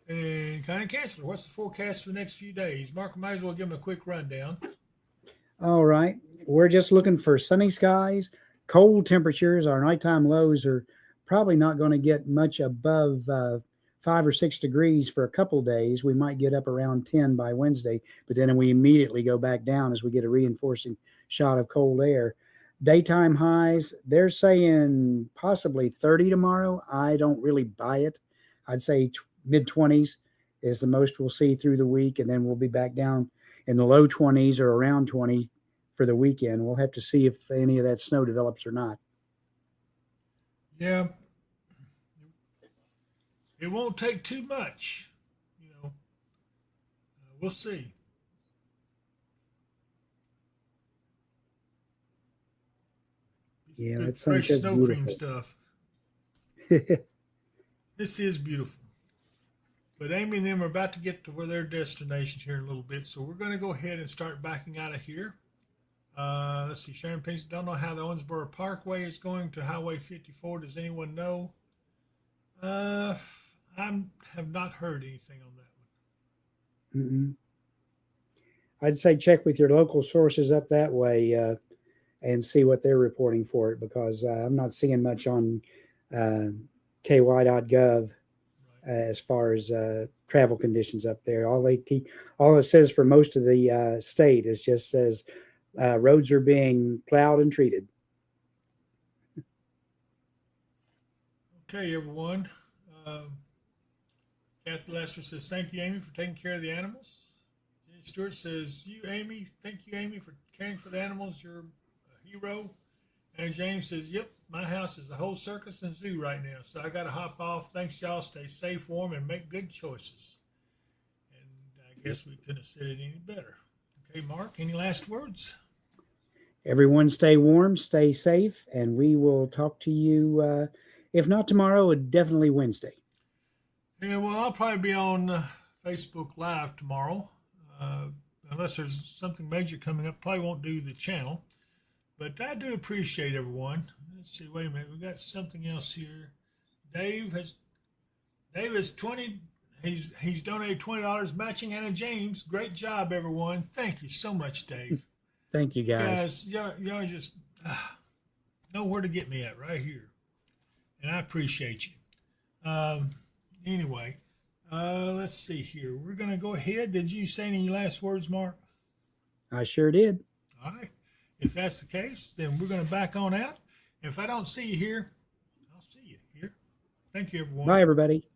[SPEAKER 4] And Connie Chancellor, what's the forecast for the next few days? Mark, might as well give them a quick rundown.
[SPEAKER 3] All right. We're just looking for sunny skies, cold temperatures. Our nighttime lows are probably not going to get much above 5 or 6 degrees for a couple days. We might get up around 10 by Wednesday, but then we immediately go back down as we get a reinforcing shot of cold air. Daytime highs, they're saying possibly 30 tomorrow. I don't really buy it. I'd say mid-20s is the most we'll see through the week, and then we'll be back down in the low 20s or around 20 for the weekend. We'll have to see if any of that snow develops or not.
[SPEAKER 4] Yeah. it won't take too much. We'll see.
[SPEAKER 3] Yeah,
[SPEAKER 4] Good
[SPEAKER 3] that
[SPEAKER 4] fresh
[SPEAKER 3] sunset's
[SPEAKER 4] snow cream
[SPEAKER 3] beautiful.
[SPEAKER 4] stuff. This is beautiful. But Amy and them are about to get to where their destination here in a little bit, so we're going to go ahead and start backing out of here. Let's see, Sharon Pinks, don't know how the Owensboro Parkway is going to Highway 54. Does anyone know? I have not heard anything on that one.
[SPEAKER 3] Mm-mm. I'd say check with your local sources up that way and see what they're reporting for it, because I'm not seeing much on ky.gov as far as travel conditions up there. All it says for most of the state is just says roads are being plowed and treated.
[SPEAKER 4] Okay, everyone. Kathy Lester says, thank you, Amy, for taking care of the animals. Jenny Stewart says, thank you, Amy, for caring for the animals. You're a hero. And James says, yep, my house is a whole circus and zoo right now, so I got to hop off. Thanks, y'all. Stay safe, warm, and make good choices. And I guess we couldn't have said it any better. Okay, Mark, any last words?
[SPEAKER 3] Everyone stay warm, stay safe, and we will talk to you, if not tomorrow, definitely Wednesday.
[SPEAKER 4] Yeah, well, I'll probably be on Facebook Live tomorrow. Unless there's something major coming up, probably won't do the channel. But I do appreciate everyone. Let's see, wait a minute. We got something else here. Dave has He's donated $20 matching Anna James. Great job, everyone. Thank you so much, Dave.
[SPEAKER 3] Thank you, guys.
[SPEAKER 4] Y'all just know where to get me at right here. And I appreciate you. Anyway, let's see here. We're going to go ahead. Did you say any last words, Mark?
[SPEAKER 3] I sure did.
[SPEAKER 4] All right. If that's the case, then we're going to back on out. If I don't see you here, I'll see you here. Thank you, everyone.
[SPEAKER 3] Bye, everybody.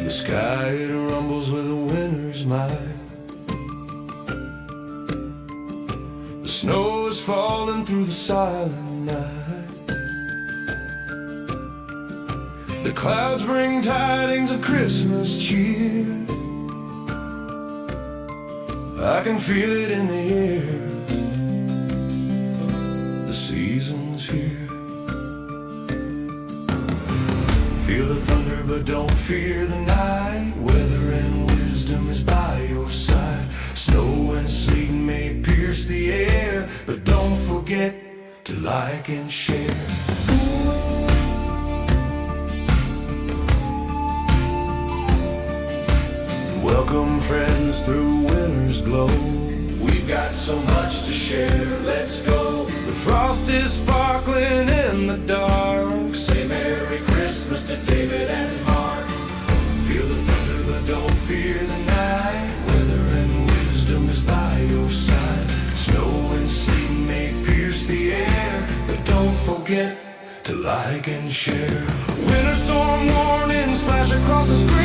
[SPEAKER 2] The sky, it rumbles with a winter's mind. The snow is falling through the silent night. The clouds bring tidings of Christmas cheer. I can feel it in the air. The season's here. Feel the thunder, but don't fear the night. Weather and wisdom is by your side. Snow and sleet may pierce the air, but don't forget to like and share. Welcome friends through winter's glow. We've got so much to share, let's go. The frost is sparkling in the dark. Say Merry Christmas to David and Mark. Feel the thunder but don't fear the night. Weather and wisdom is by your side. Snow and sleet may pierce the air, but don't forget to like and share. Winter storm warnings flash across the screen.